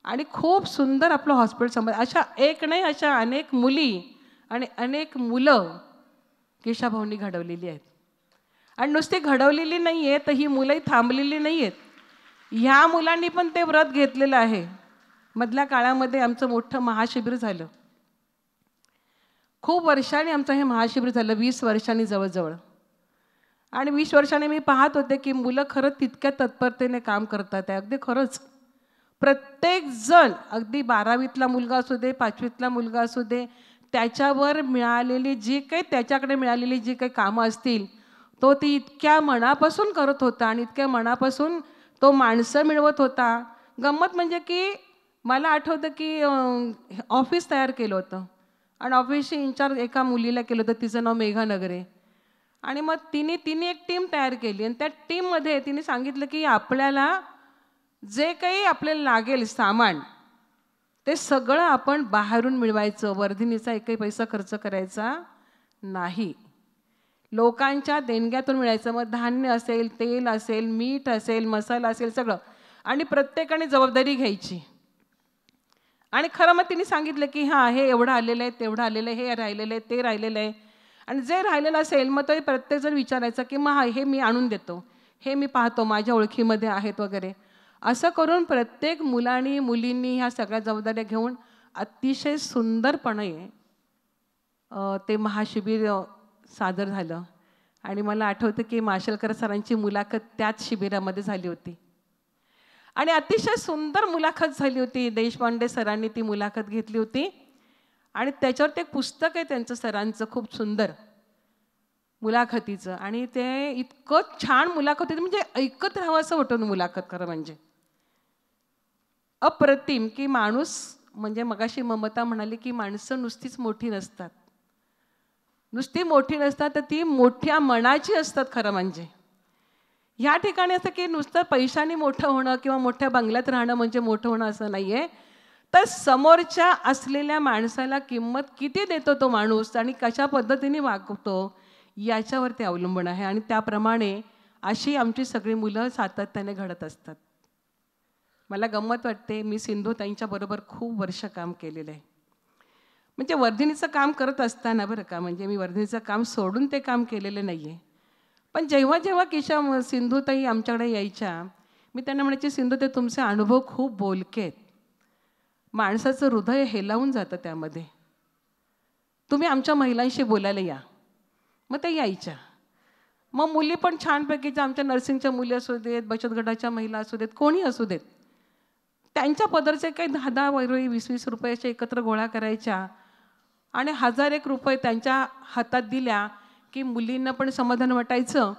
आणि खूप सुंदर आपलं हॉस्पिटल समज, अशा एक नाही अशा अनेक मुली आणि अनेक मुलं केशाभाऊंनी घडवलेली आहेत. आणि नुसती घडवलेली नाही आहे, तर ही मुलंही थांबलेली नाही आहेत. ह्या मुलांनी पण ते व्रत घेतलेलं आहे. मधल्या काळामध्ये आमचं मोठं महाशिबिर झालं, खूप वर्षांनी आमचं हे महाशिबिर झालं, 20 वर्षांनी जवळजवळ. आणि 20 वर्षांनी मी पाहत होते की मुलं खरंच तितक्या तत्परतेने काम करतात आहे, अगदी खरंच. प्रत्येक जण, अगदी 12वीतला मुलगा असू दे, 5वीतला मुलगा असू दे, त्याच्यावर मिळालेली जी काही, त्याच्याकडे मिळालेली जी काही कामं असतील, तो ती इतक्या मनापासून करत होता आणि इतक्या मनापासून तो माणसं मिळवत होता. गंमत म्हणजे की मला आठवतं की ऑफिस तयार केलं होतं आणि ऑफिसची इन्चार्ज एका मुलीला केलं होतं, तिचं नाव मेघा नगरे. आणि मग तिने एक टीम तयार केली आणि त्या टीममध्ये तिने सांगितलं की आपल्याला जे काही आपल्याला लागेल सामान, ते सगळं आपण बाहेरून मिळवायचं, वर्धिनीचा एकही पैसा खर्च करायचा नाही, लोकांच्या देणग्यातून मिळायचं. मग धान्य असेल, तेल असेल, मीठ असेल, मसाला असेल, सगळं. आणि प्रत्येकाने जबाबदारी घ्यायची. आणि खरं मग तिने सांगितलं की हां, हे एवढं आलेलं आहे, तेवढं आलेलं आहे, हे राहिलेलं आहे, ते राहिलेलं आहे. आणि जे राहिलेलं असेल मग तो प्रत्येकजण विचारायचा की मग हे मी आणून देतो, हे मी पाहतो माझ्या ओळखीमध्ये आहेत वगैरे. असं करून प्रत्येक मुलांनी मुलींनी ह्या सगळ्या जबाबदाऱ्या घेऊन अतिशय सुंदरपणे ते महाशिबिर सादर झालं. आणि मला आठवतं की माशेलकर सरांची मुलाखत त्याच शिबिरामध्ये झाली होती आणि अतिशय सुंदर मुलाखत झाली होती. देशपांडे सरांनी ती मुलाखत घेतली होती आणि त्याच्यावर ते पुस्तक आहे त्यांचं, सरांचं, खूप सुंदर मुलाखतीचं. आणि ते इतकं छान मुलाखत होती, म्हणजे ऐकत राहावं असं होतं मुलाखत. खरं म्हणजे अप्रतिम की माणूस, म्हणजे मगाशी ममता म्हणाली की माणसं नुसतीच मोठी नसतात, नुसती मोठी नसतात, तर ती मोठ्या मनाची असतात. खरं म्हणजे ह्या ठिकाणी असं की नुसतं पैशाने मोठं होणं किंवा मोठ्या बंगल्यात राहणं म्हणजे मोठं होणं असं नाही आहे, तर समोरच्या असलेल्या माणसाला किंमत किती देतो तो माणूस आणि कशा पद्धतीने वागतो याच्यावर ते अवलंबून आहे. आणि त्याप्रमाणे अशी आमची सगळी मुलं सातत्याने घडत असतात. मला गंमत वाटते, मी सिंधुताईंच्या बरोबर खूप वर्ष काम केलेलं आहे. म्हणजे वर्धिनीचं काम करत असताना बरं का, म्हणजे मी वर्धिनीचं काम सोडून ते काम केलेलं नाही आहे. पण जेव्हा जेव्हा सिंधुताई आमच्याकडे यायच्या, मी त्यांना म्हणायची, सिंधुताई तुमचे अनुभव खूप बोलके आहेत, माणसाचं हृदय हेलावून जातं त्यामध्ये, तुम्ही आमच्या महिलांशी बोलायला या. मग ते यायच्या. मग मुली पण छानपैकीच्या, आमच्या नर्सिंगच्या मुली असू देत, बचत गटाच्या महिला असू देत, कोणी असू देत, त्यांच्या पदरचे काही 10-10 वगैरे 20-20 रुपयाचे एकत्र गोळा करायच्या आणि 1001 रुपये त्यांच्या हातात दिल्या की मुलींना पण समाधान वाटायचं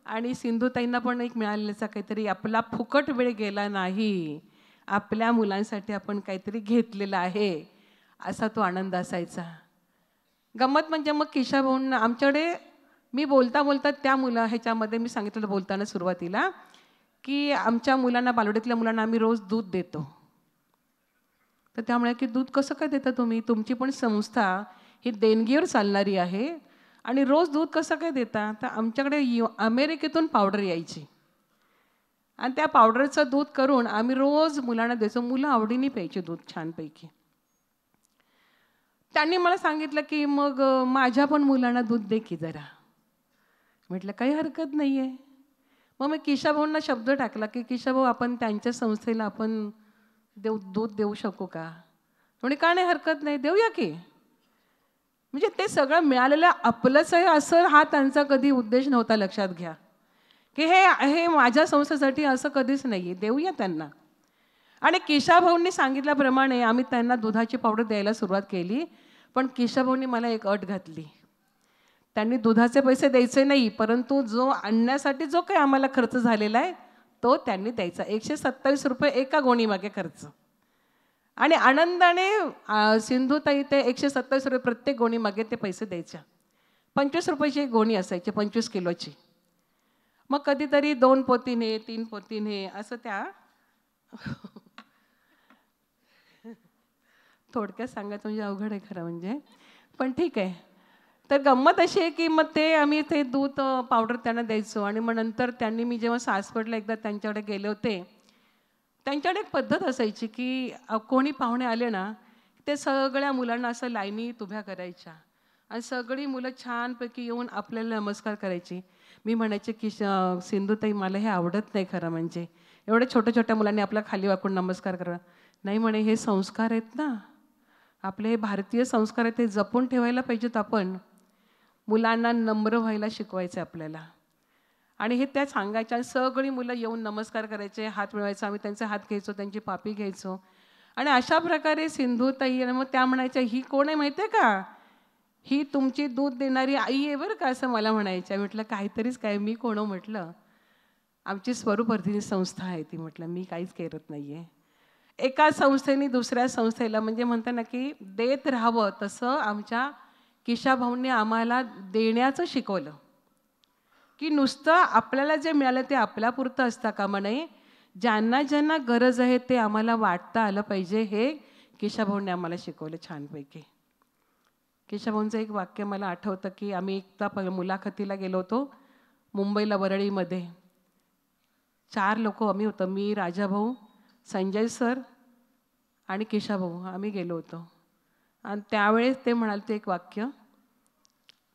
आणि सिंधुताईंना पण एक मिळालेल्याचा काहीतरी आपला फुकट वेळ गेला नाही, आपल्या मुलांसाठी आपण काहीतरी घेतलेलं आहे, असा तो आनंद असायचा. गंमत म्हणजे मग केशाभाऊंना आमच्याकडे, मी बोलता बोलता त्या ह्याच्यामध्ये मी सांगितलं बोलताना सुरुवातीला की आमच्या मुलांना, बालवाडीतल्या मुलांना आम्ही रोज दूध देतो. तर त्यामुळे की दूध कसं काय देता तुम्ही, तुमची पण संस्था ही देणगीवर चालणारी आहे आणि रोज दूध कसं काय देता. तर आमच्याकडे अमेरिकेतून पावडर यायची आणि त्या पावडरचं दूध करून आम्ही रोज मुलांना द्यायचो. मुलं आवडीने प्यायची दूध छानपैकी. त्यांनी मला सांगितलं की मग माझ्या पण मुलांना दूध दे की जरा. म्हटलं काही हरकत नाही आहे. मग मी किशाभाऊंना शब्द टाकला की किशाभाऊ आपण त्यांच्या संस्थेला आपण दूध देऊ शकू का. म्हणे का नाही हरकत नाही, देऊया की. म्हणजे ते सगळं मिळालेलं आपलंच आहे असं हा त्यांचा कधी उद्देश नव्हता. लक्षात घ्या की हे माझ्या संस्थेसाठी असं कधीच नाही आहे, देऊया त्यांना. आणि किशाभाऊंनी सांगितल्याप्रमाणे आम्ही त्यांना दुधाची पावडर द्यायला सुरुवात केली. पण किशाभाऊंनी मला एक अट घातली. त्यांनी दुधाचे पैसे द्यायचे नाही, परंतु जो आणण्यासाठी जो काही आम्हाला खर्च झालेला आहे तो त्यांनी द्यायचा. 127 रुपये एका गोणीमागे खर्च. आणि आनंदाने सिंधुताई ते 127 रुपये प्रत्येक गोणीमागे ते पैसे द्यायच्या. 25 रुपयाची एक गोणी असायची 25 किलोची. मग कधीतरी 2 पोतीने 3 पोतीने असं त्या थोडक्यात सांगायचं म्हणजे अवघड आहे खरं म्हणजे, पण ठीक आहे. तर गंमत अशी आहे की मग ते आम्ही ते दूध पावडर त्यांना द्यायचो. आणि मग नंतर त्यांनी मी जेव्हा सासवडला एकदा त्यांच्याकडे गेले होते, त्यांच्याकडे एक पद्धत असायची की कोणी पाहुणे आले ना ते सगळ्या मुलांना असं लाईनीत उभ्या करायच्या आणि सगळी मुलं छानपैकी येऊन आपल्याला नमस्कार करायची. मी म्हणायचे की सिंधुताई मला हे आवडत नाही खरं म्हणजे, एवढ्या छोट्या छोट्या मुलांनी आपला खाली वाकून नमस्कार करा. नाही म्हणे, हे संस्कार आहेत ना आपले, हे भारतीय संस्कार आहेत, ते जपून ठेवायला पाहिजेत. आपण मुलांना नम्र व्हायला शिकवायचं आपल्याला. आणि हे त्या सांगायच्या. आणि सगळी मुलं येऊन नमस्कार करायचे, हात मिळवायचा, आम्ही त्यांचे हात घ्यायचो, त्यांची पापी घ्यायचो. आणि अशा प्रकारे सिंधुताई. आणि मग त्या म्हणायच्या ही कोण आहे माहिती आहे का, ही तुमची दूध देणारी आई आहे बरं का, असं मला म्हणायच्या. म्हटलं काहीतरीच काय, मी कोण म्हटलं, आमची स्वरूपवर्धिनी संस्था आहे ती. म्हटलं मी काहीच करत नाही आहे. एका संस्थेने दुसऱ्या संस्थेला म्हणजे म्हणता ना की देत राहावं, तसं आमच्या किशाभाऊंनी आम्हाला देण्याचं शिकवलं. की नुसतं आपल्याला जे मिळालं ते आपल्यापुरतं असता कामा नये, ज्यांना ज्यांना गरज आहे ते आम्हाला वाटता आलं पाहिजे, हे किशाभाऊंनी आम्हाला शिकवलं छानपैकी. किशाभाऊंचं एक वाक्य मला आठवतं की आम्ही एकदा मुलाखतीला गेलो होतो मुंबईला, वरळीमध्ये. 4 लोक आम्ही होतो, मी, राजाभाऊ, संजय सर आणि किशाभाऊ, आम्ही गेलो होतो. आणि त्यावेळेस ते म्हणाले ते एक वाक्य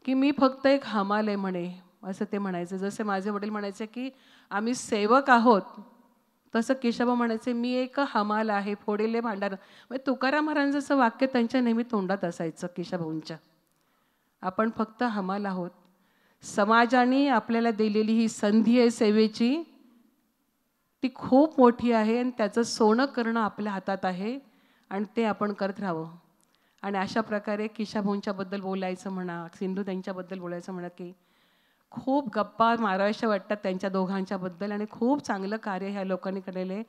की मी फक्त एक हमाल आहे म्हणे, असं ते म्हणायचं. जसे माझे वडील म्हणायचे की आम्ही सेवक आहोत, तसं किशाभाऊ म्हणायचे मी एक हमाल आहे, फोडिले भांडार. म्हणजे तुकाराम महाराजांचं वाक्य त्यांच्या नेहमी तोंडात असायचं किशाभाऊंच्या. आपण फक्त हमाल आहोत. समाजाने आपल्याला दिलेली ही संधी आहे सेवेची, ती खूप मोठी आहे आणि त्याचं सोनं करणं आपल्या हातात आहे आणि ते आपण करत राहावं. आणि अशा प्रकारे किशाभाऊंच्याबद्दल बोलायचं म्हणा, सिंधू त्यांच्याबद्दल बोलायचं म्हणा की खूप गप्पा माराव्याशा वाटतात त्यांच्या दोघांच्याबद्दल. आणि खूप चांगलं कार्य ह्या लोकांनी केलेलं आहे.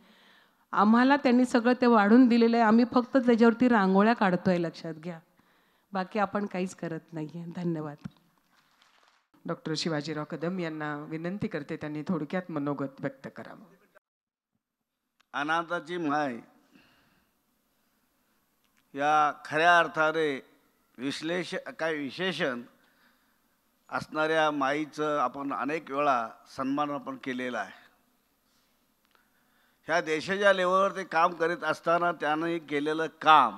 आम्हाला त्यांनी सगळं ते वाढून दिलेलं आहे, आम्ही फक्त त्याच्यावरती रांगोळ्या काढतो आहे, लक्षात घ्या. बाकी आपण काहीच करत नाही आहे. धन्यवाद. डॉक्टर शिवाजीराव कदम यांना विनंती करते त्यांनी थोडक्यात मनोगत व्यक्त करावं. अनाथाची माय या खऱ्या अर्थाने विशेषण असणाऱ्या माईचं आपण अनेक वेळा सन्मान आपण केलेला आहे. ह्या देशाच्या लेवलवर ते काम करीत असताना त्याने केलेलं काम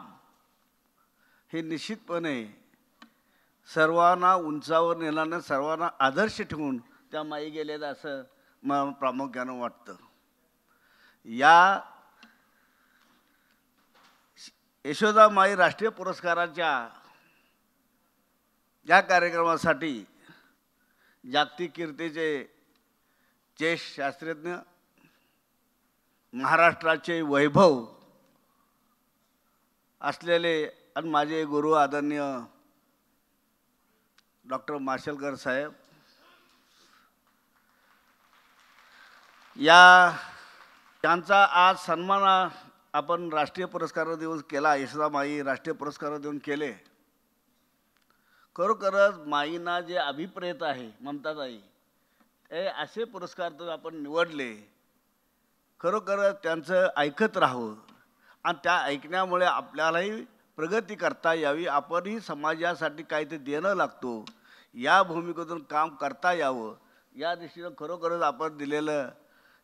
हे निश्चितपणे सर्वांना उंचावर नेल्यानं, सर्वांना आदर्श ठेवून त्या माई गेलेलं असं मला प्रामुख्यानं वाटतं. या यशोदा माई राष्ट्रीय पुरस्काराच्या या कार्यक्रमासाठी जागतिक कीर्तीचे ज्येष्ठ शास्त्रज्ञ, महाराष्ट्राचे वैभव असलेले आणि माझे गुरु आदरणीय डॉक्टर माशेलकर साहेब, त्यांचा आज सन्मान आपण राष्ट्रीय पुरस्कार देऊन केला. यशोदामाई राष्ट्रीय पुरस्कार देऊन केले. खरोखरच माईंना जे अभिप्रेत आहे ममताताई, हे असे पुरस्कार तर आपण निवडले. खरोखरच त्यांचं ऐकत राहावं आणि त्या ऐकण्यामुळे आपल्यालाही प्रगती करता यावी. आपणही समाजासाठी काहीतरी देणं लागतो, या भूमिकेतून काम करता यावं, या दृष्टीनं खरोखरच आपण दिलेलं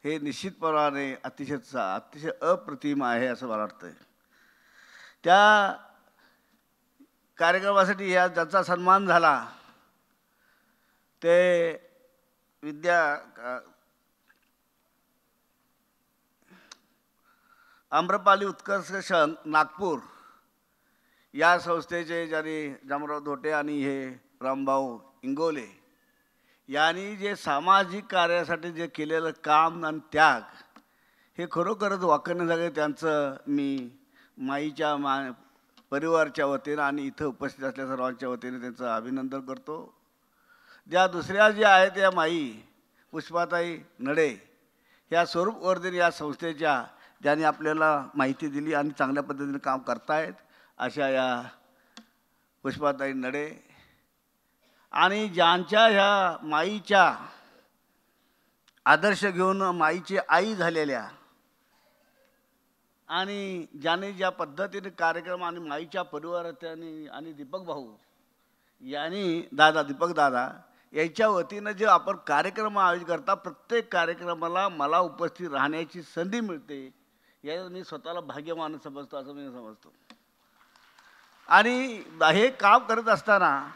हे निश्चितपणाने अतिशय अप्रतिम आहे असं मला वाटतं. त्या कार्यक्रमासाठी ज्याचा सन्मान झाला ते आम्रपाली उत्कर्ष नागपूर या संस्थेचे ज्यांनी जामराव धोटे आणि हे रामभाऊ इंगोले यांनी जे सामाजिक कार्यासाठी जे केलेलं काम आणि त्याग हे खरोखरच वाखाणण्यासारखे. त्यांचं मी माईच्या परिवारच्या वतीनं आणि इथं उपस्थित असलेल्या सर्वांच्या वतीने त्यांचं अभिनंदन करतो. ज्या दुसऱ्या ज्या आहेत त्या माई पुष्पाताई नडे ह्या स्वरूपवर्धिनी या संस्थेच्या ज्यांनी आपल्याला माहिती दिली आणि चांगल्या पद्धतीने काम करतायत अशा या पुष्पाताई नडे आणि ज्यांच्या ह्या माईच्या आदर्श घेऊन माईची आई झालेल्या आणि ज्याने ज्या पद्धतीने कार्यक्रम आणि माईच्या परिवाराने आणि दीपक भाऊ यांनी दीपक दादा यांच्या वतीनं जे आपण कार्यक्रम आयोजित करता प्रत्येक कार्यक्रमाला मला उपस्थित राहण्याची संधी मिळते यात मी स्वतःला भाग्यवान समजतो असं मी समजतो. आणि हे काम करत असताना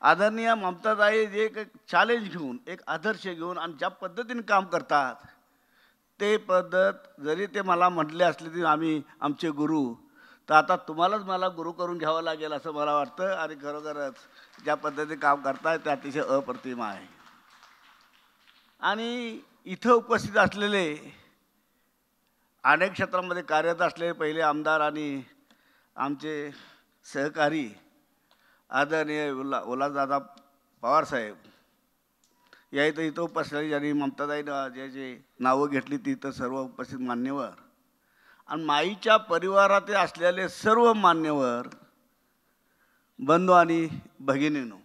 आदरणीय ममताताई जे एक चॅलेंज घेऊन एक आदर्श घेऊन आणि ज्या पद्धतीने काम करतात ते पद्धत जरी ते मला म्हटले असले तरी आम्ही आमचे गुरु तर आता तुम्हालाच मला गुरु करून घ्यावं लागेल असं मला वाटतं. आणि खरोखरच ज्या पद्धतीने काम करतायत ते अतिशय अप्रतिम आहे. आणि इथं उपस्थित असलेले अनेक क्षेत्रामध्ये कार्यरत असलेले पहिले आमदार आणि आमचे सहकारी आदरणीय उल्हासदादा पवारसाहेब या इथं उपस्थित ज्यांनी ममताताईनं जे नावं घेतली तिथं सर्व उपस्थित मान्यवर आणि माईच्या परिवारात असलेले सर्व मान्यवर बंधू आणि भगिनींनो,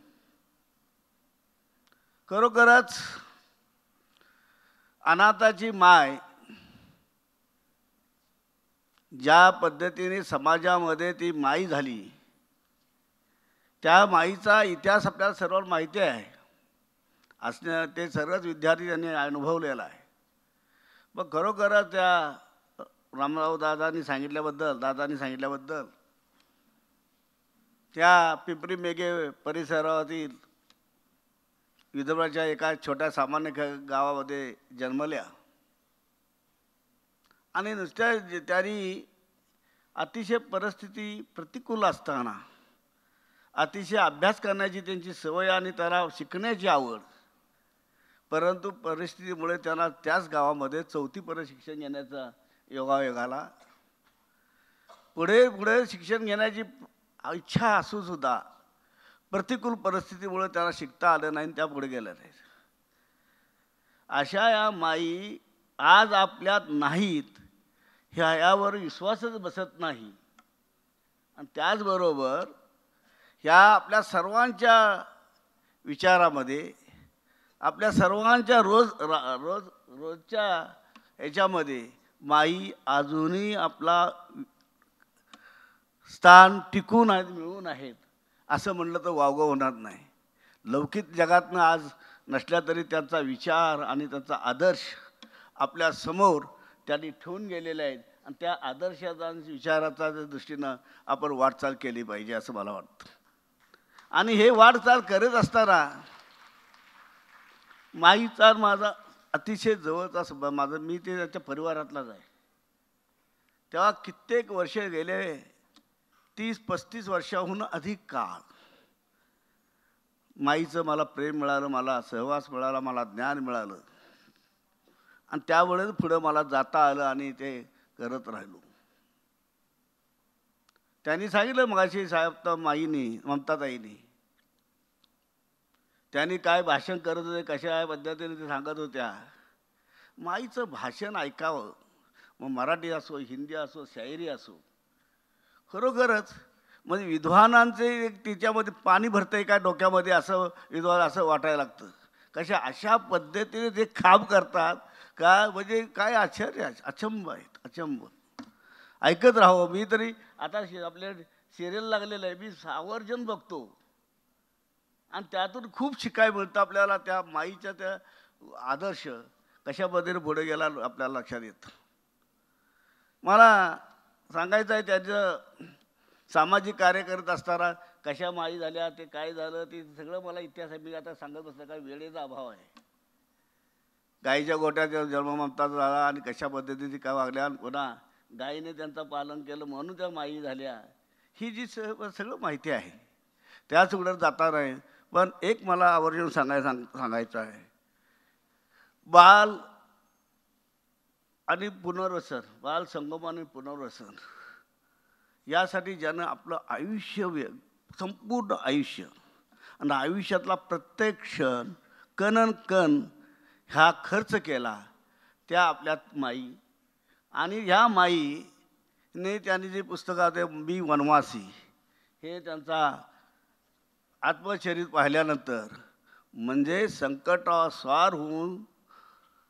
खरोखरच अनाथाची माय ज्या पद्धतीने समाजामध्ये ती माई झाली त्या माईचा इतिहास आपल्याला सर्वांना माहिती आहे. असणं ते सर्वच विद्यार्थी त्यांनी अनुभवलेला आहे. मग खरोखरच त्या रामराव दादांनी सांगितल्याबद्दल त्या पिंपरी मेघे परिसरातील विदर्भाच्या एका छोट्या सामान्य गावामध्ये जन्मल्या आणि नुसत्या त्यांनी अतिशय परिस्थिती प्रतिकूल असताना अतिशय अभ्यास करण्याची त्यांची सवय आणि त्याला शिकण्याची आवड, परंतु परिस्थितीमुळे त्यांना त्याच गावामध्ये 4थी पर्यंत शिक्षण घेण्याचा योगायोग आला. पुढे शिक्षण घेण्याची इच्छा असूनसुद्धा प्रतिकूल परिस्थितीमुळे त्याला शिकता आलं नाही, त्या पुढे गेल्या नाहीत. अशा या माई आज आपल्यात नाहीत ह्यावर विश्वासच बसत नाही. आणि त्याचबरोबर ह्या आपल्या सर्वांच्या विचारामध्ये आपल्या सर्वांच्या रोजच्या ह्याच्यामध्ये माई अजूनही आपला स्थान टिकून आहेत, मिळून आहेत असं म्हणलं तर वावगं होणार नाही. लौकिक जगातनं आज नसल्या तरी त्यांचा विचार आणि त्यांचा आदर्श आपल्या समोर त्यांनी ठेवून गेलेले आहेत आणि त्या आदर्शाचा विचाराच्या दृष्टीनं आपण वाटचाल केली पाहिजे असं मला वाटतं. आणि हे वाटचाल करत असताना माईचा माझा अतिशय जवळचा मी ते त्याच्या परिवारातलाच आहे. तेव्हा कित्येक वर्ष गेले, 30-35 वर्षाहून अधिक काळ माईचं मला प्रेम मिळालं, मला सहवास मिळाला, मला ज्ञान मिळालं आणि त्यावेळेस पुढं मला जाता आलं आणि ते करत राहिलो. त्यांनी सांगितलं मगाशी साहेब तर माईनी ममताताईंनी त्यांनी काय भाषण करत होते, कशा पद्धतीने ते सांगत होत्या. माईचं भाषण ऐकावं, मग मराठी असो, हिंदी असो, शायरी असो, खरोखरच म्हणजे विद्वानांचे तिच्यामध्ये पाणी भरतंय का डोक्यामध्ये असं विद्वान असं वाटायला लागतं. अशा पद्धतीने ते काम करतात का म्हणजे काय आश्चर्य, अचंब आहेत, अचंब. ऐकत राहावं. मी तरी आता आपल्या सिरियल लागलेलं आहे, मी आवर्जून बघतो आणि त्यातून खूप शिकायला मिळतं आपल्याला त्या माईच्या त्या आदर्श कशा पद्धतीने पुढे गेला आपल्याला लक्षात येतं. मला सांगायचं आहे त्याचं सामाजिक कार्य करत असताना कशा माई झाल्या, ते काय झालं, ते सगळं मला इतिहास आहे. मी आता सांगत बसलं काय वेळेचा अभाव आहे. गाईच्या गोट्याचा जन्म ममताचा झाला आणि कशा पद्धतीने काय वागल्या, पुन्हा गायीने त्यांचं पालन केलं म्हणून त्या माई झाल्या. ही जी सगळं माहिती आहे त्याच उघडत जाता नाही. पण एक मला आवर्जून सांगायचं आहे, बाल आणि पुनर्वसन, बाल संगोपन आणि पुनर्वसन यासाठी ज्यानं आपलं आयुष्य संपूर्ण आयुष्य आणि आयुष्यातला प्रत्येक क्षण कण कण हा खर्च केला त्या आपल्या माई. आणि ह्या माईने त्यांनी जे पुस्तकात मी वनवासी हे त्यांचा आत्मचरित पाहिल्यानंतर म्हणजे संकटावर स्वार होऊन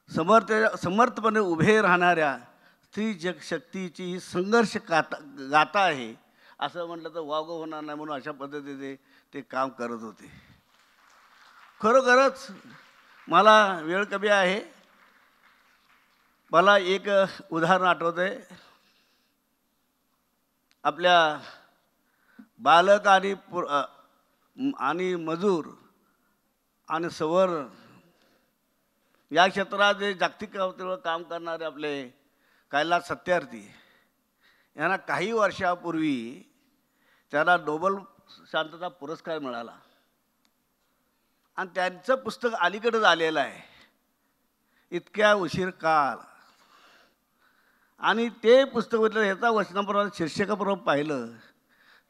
समर्थपणे उभे राहणाऱ्या स्त्री शक्तीची ही संघर्ष गाथा आहे असं म्हटलं तर वावगं होणार नाही. म्हणून अशा पद्धतीने ते काम करत होते. खरोखरच मला वेळ कमी आहे. मला एक उदाहरण आठवतंय. आपल्या बालक आणि मजूर आणि सवर्ण या क्षेत्रात जे जागतिक पातळीवर काम करणारे आपले कैलास सत्यार्थी यांना काही वर्षापूर्वी त्यांना नोबेल शांतता पुरस्कार मिळाला. आणि त्यांचं पुस्तक अलीकडेच आलेलं आहे, इतक्या उशीर काळ. आणि ते पुस्तक म्हटलं ह्याचा वचनाप्रमाणे शीर्षकाप्रमाणे पाहिलं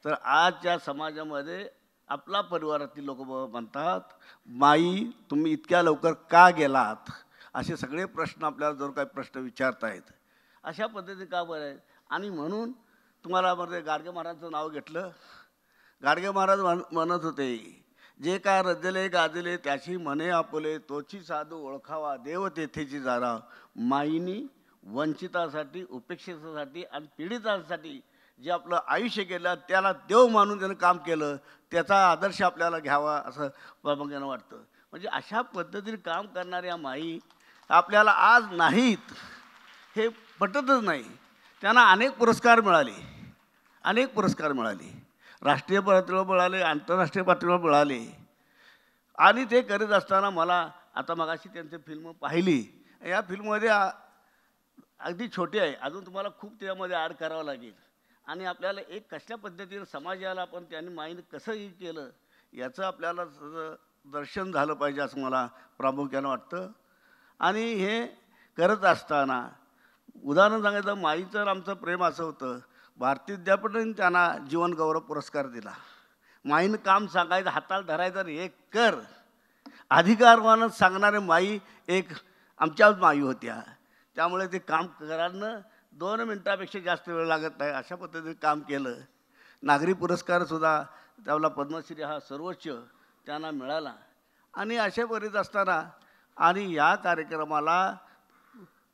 तर आजच्या समाजामध्ये आपला परिवारातील लोक म्हणतात, माई तुम्ही इतक्या लवकर का गेलात, असे सगळे प्रश्न आपल्याला जर काही प्रश्न विचारतायत. अशा पद्धतीने का बरं आहे. आणि म्हणून तुम्हाला म्हणजे गाडगे महाराजांचं नाव घेतलं. गाडगे महाराज म्हणत होते, जे काय रजले गाजले त्याची मने आपुले, तोची साधू ओळखावा देव तेथेची जारा. माईनी वंचितासाठी, उपेक्षितासाठी आणि पीडितांसाठी जे आपलं आयुष्य केलं त्याला देव मानून त्यानं काम केलं, त्याचा आदर्श आपल्याला घ्यावा असं प्रामुख्यानं वाटतं. म्हणजे अशा पद्धतीने काम करणाऱ्या माई आपल्याला आज नाहीत हे पटतच नाही. त्यांना अनेक पुरस्कार मिळाले, अनेक पुरस्कार मिळाले, राष्ट्रीय पातळीवर मिळाले, आंतरराष्ट्रीय पातळीवर मिळाले. आणि ते करत असताना मला आता मगाशी त्यांची फिल्म पाहिली. या फिल्ममध्ये अगदी छोटी आहे, अजून तुम्हाला खूप त्यामध्ये ॲड करावं लागेल. आणि आपल्याला एक कसल्या पद्धतीनं समाजाला आपण त्यांनी माईने कसंही केलं याचं आपल्याला दर्शन झालं पाहिजे असं मला प्रामुख्यानं वाटतं. आणि हे करत असताना उदाहरण सांगायचं, माईचं आमचं प्रेम असं होतं, भारतीय विद्यापीठाने त्यांना जीवन गौरव पुरस्कार दिला. माईनं काम सांगायचं, हाताला धरायचं आणि एक कर अधिकारवानं सांगणारे माई एक आमच्याच माई होत्या. त्यामुळे ते काम करणं 2 मिनटापेक्षा जास्त वेळ लागत नाही अशा पद्धतीने काम केलं. नागरी पुरस्कारसुद्धा त्याला पद्मश्री हा सर्वोच्च त्यांना मिळाला. आणि अशा बरेच असताना आणि या कार्यक्रमाला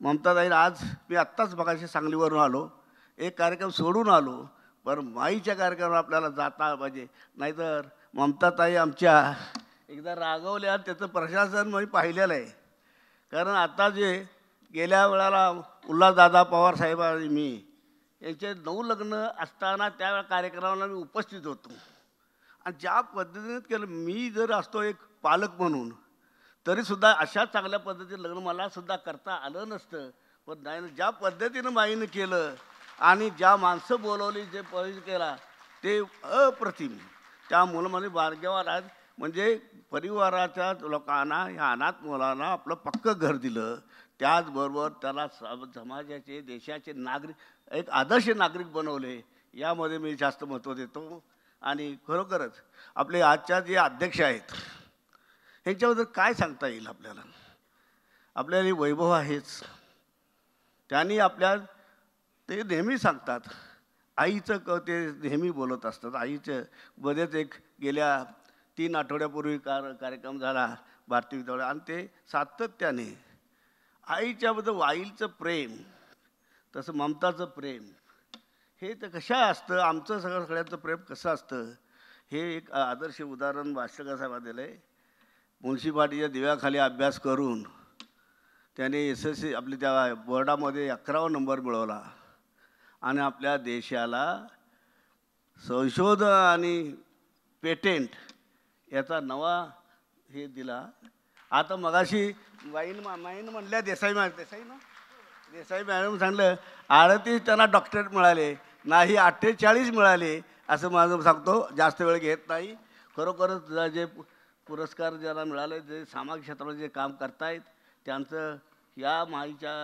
ममताताई, आज मी आत्ताच बघायची सांगलीवरून आलो, एक कार्यक्रम सोडून आलो, पण माईच्या कार्यक्रमाला आपल्याला जाता पाहिजे. नाहीतर ममताताई आमच्या एकदा रागवल्या, त्याचं प्रशासन मी पाहिलेलं आहे. कारण आता जे गेल्या वेळेला उल्हासदादा पवार साहेब आणि मी यांचे 9 लग्न असताना त्या कार्यक्रमाला मी उपस्थित होतो. आणि ज्या पद्धतीने केलं, मी जर असतो एक पालक म्हणून तरीसुद्धा अशा चांगल्या पद्धतीने लग्न मलासुद्धा करता आलं नसतं. पण नाही, ज्या पद्धतीनं माईनं केलं आणि ज्या माणसं बोलवली, जे परिचय केला ते अप्रतिम. त्या मुलामध्ये बारगेवर आज म्हणजे परिवाराच्या लोकांना, ह्या अनाथ मुलांना आपलं पक्कं घर दिलं. त्याचबरोबर त्याला समाजाचे, देशाचे नागरिक, एक आदर्श नागरिक बनवले. यामध्ये मी जास्त महत्त्व देतो. आणि खरोखरच आपले आजच्या जे अध्यक्ष आहेत ह्यांच्याबद्दल काय सांगता येईल आपल्याला. आपल्याला वैभव आहेच, त्यांनी आपल्या ते नेहमी सांगतात, आईचं ते नेहमी बोलत असतात. आईचं बरेच एक गेल्या 3 आठवड्यापूर्वी कार्यक्रम झाला भारतीय विद्यालय, आणि ते सातत्याने आईच्याबद्दल आईचं प्रेम, तसं ममताचं प्रेम हे तर कशा असतं, आमचं सगळ्यांचं प्रेम कसं असतं हे एक आदर्श उदाहरण भाष्यकार साहेबांनी दिलं आहे. मुन्सिपाल्टीच्या दिव्याखाली अभ्यास करून त्याने SSC आपल्या त्या बोर्डामध्ये 11वा नंबर मिळवला आणि आपल्या देशाला संशोधन आणि पेटेंट याचा नवा हे दिला. आता मगाशी माईन म्हणल्या देसाई ना देसाई मॅडम सांगलं 38 त्यांना डॉक्टरेट मिळाले नाही 48 मिळाले असं माझं सांगतो. जास्त वेळ घेत नाही. खरोखरच जे पुरस्कार ज्यांना मिळाले जे सामाजिक क्षेत्रात जे काम करतायत त्यांचं या माईच्या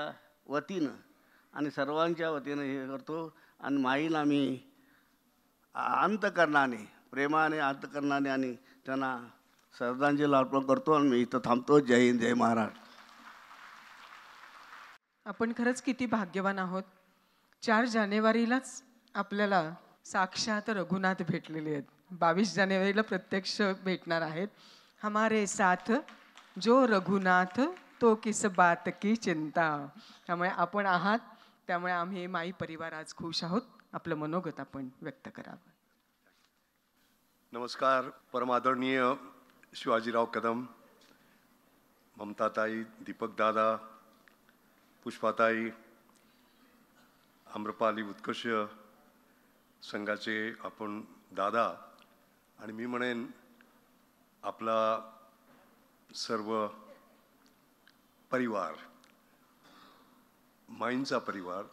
वतीनं आणि सर्वांच्या वतीनं हे करतो. आणि माईला मी अंतकरणाने प्रेमाने अंतकरणाने आणि त्यांना श्रद्धांजली अर्पण करतो आणि मी इथं थांबतो. जय हिंद, जय महाराष्ट्र. आपण खरंच किती भाग्यवान आहोत. 4 जानेवारीलाच आपल्याला साक्षात रघुनाथ भेटलेले आहेत. 22 जानेवारीला प्रत्यक्ष भेटणार आहेत. हमारे साथ जो रघुनाथ तो किस बात की चिंता. त्यामुळे आपण आहात. त्यामुळे आम्ही माई परिवार आज खुश आहोत. आपलं मनोगत आपण व्यक्त करावं. नमस्कार. परमादरणीय शिवाजीराव कदम, ममताताई, दीपकदादा, पुष्पाताई, आम्रपाली उत्कर्ष संघाचे आपण दादा आणि मी म्हणेन आपला सर्व परिवार, माईंचा परिवार,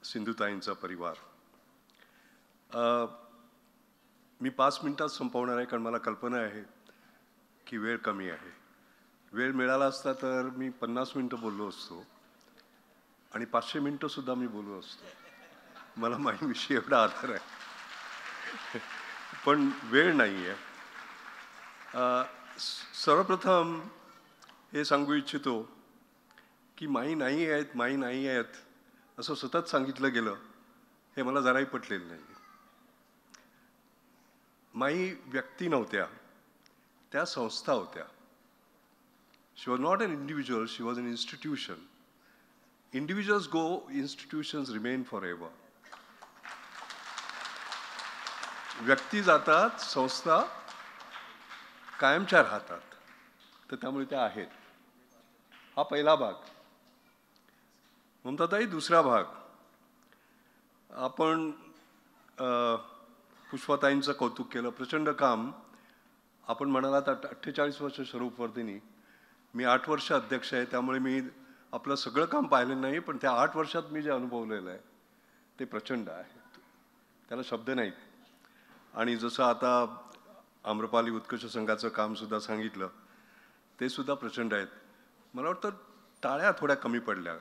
सिंधुताईंचा परिवार. मी 5 मिनिटात संपवणार आहे कारण मला कल्पना आहे की वेळ कमी आहे. वेळ मिळाला असता तर मी 50 मिनिटं बोललो असतो आणि 500 मिनिटंसुद्धा मी बोललो असतो. मला माईविषयी एवढा आदर आहे पण वेळ नाही आहे. सर्वप्रथम हे सांगू इच्छितो की माई नाही आहेत असं सतत सांगितलं गेलं हे मला जराही पटलेलं नाही. माई व्यक्ती नव्हत्या, त्या संस्था होत्या. She was not an individual, she was an institution. Individuals go, institutions remain forever. व्यक्ती जातात, संस्था कायमच्या राहतात. तर त्यामुळे त्या आहेत. हा पहिला भाग. ममताताई, दुसरा भाग. आपण पुष्पाताईंचं कौतुक केलं. प्रचंड काम. आपण म्हणालात 48 वर्ष स्वरूपवर्धिनी. मी 8 वर्ष अध्यक्ष आहे त्यामुळे मी आपलं सगळं काम पाहिलं नाही पण त्या 8 वर्षात मी जे अनुभवलेलं आहे ते प्रचंड आहे. त्याला शब्द नाहीत. आणि जसं आता आम्रपाली उत्कर्ष संघाचं कामसुद्धा सांगितलं ते सुद्धा प्रचंड आहेत. मला वाटतं टाळ्या थोड्या कमी पडल्या.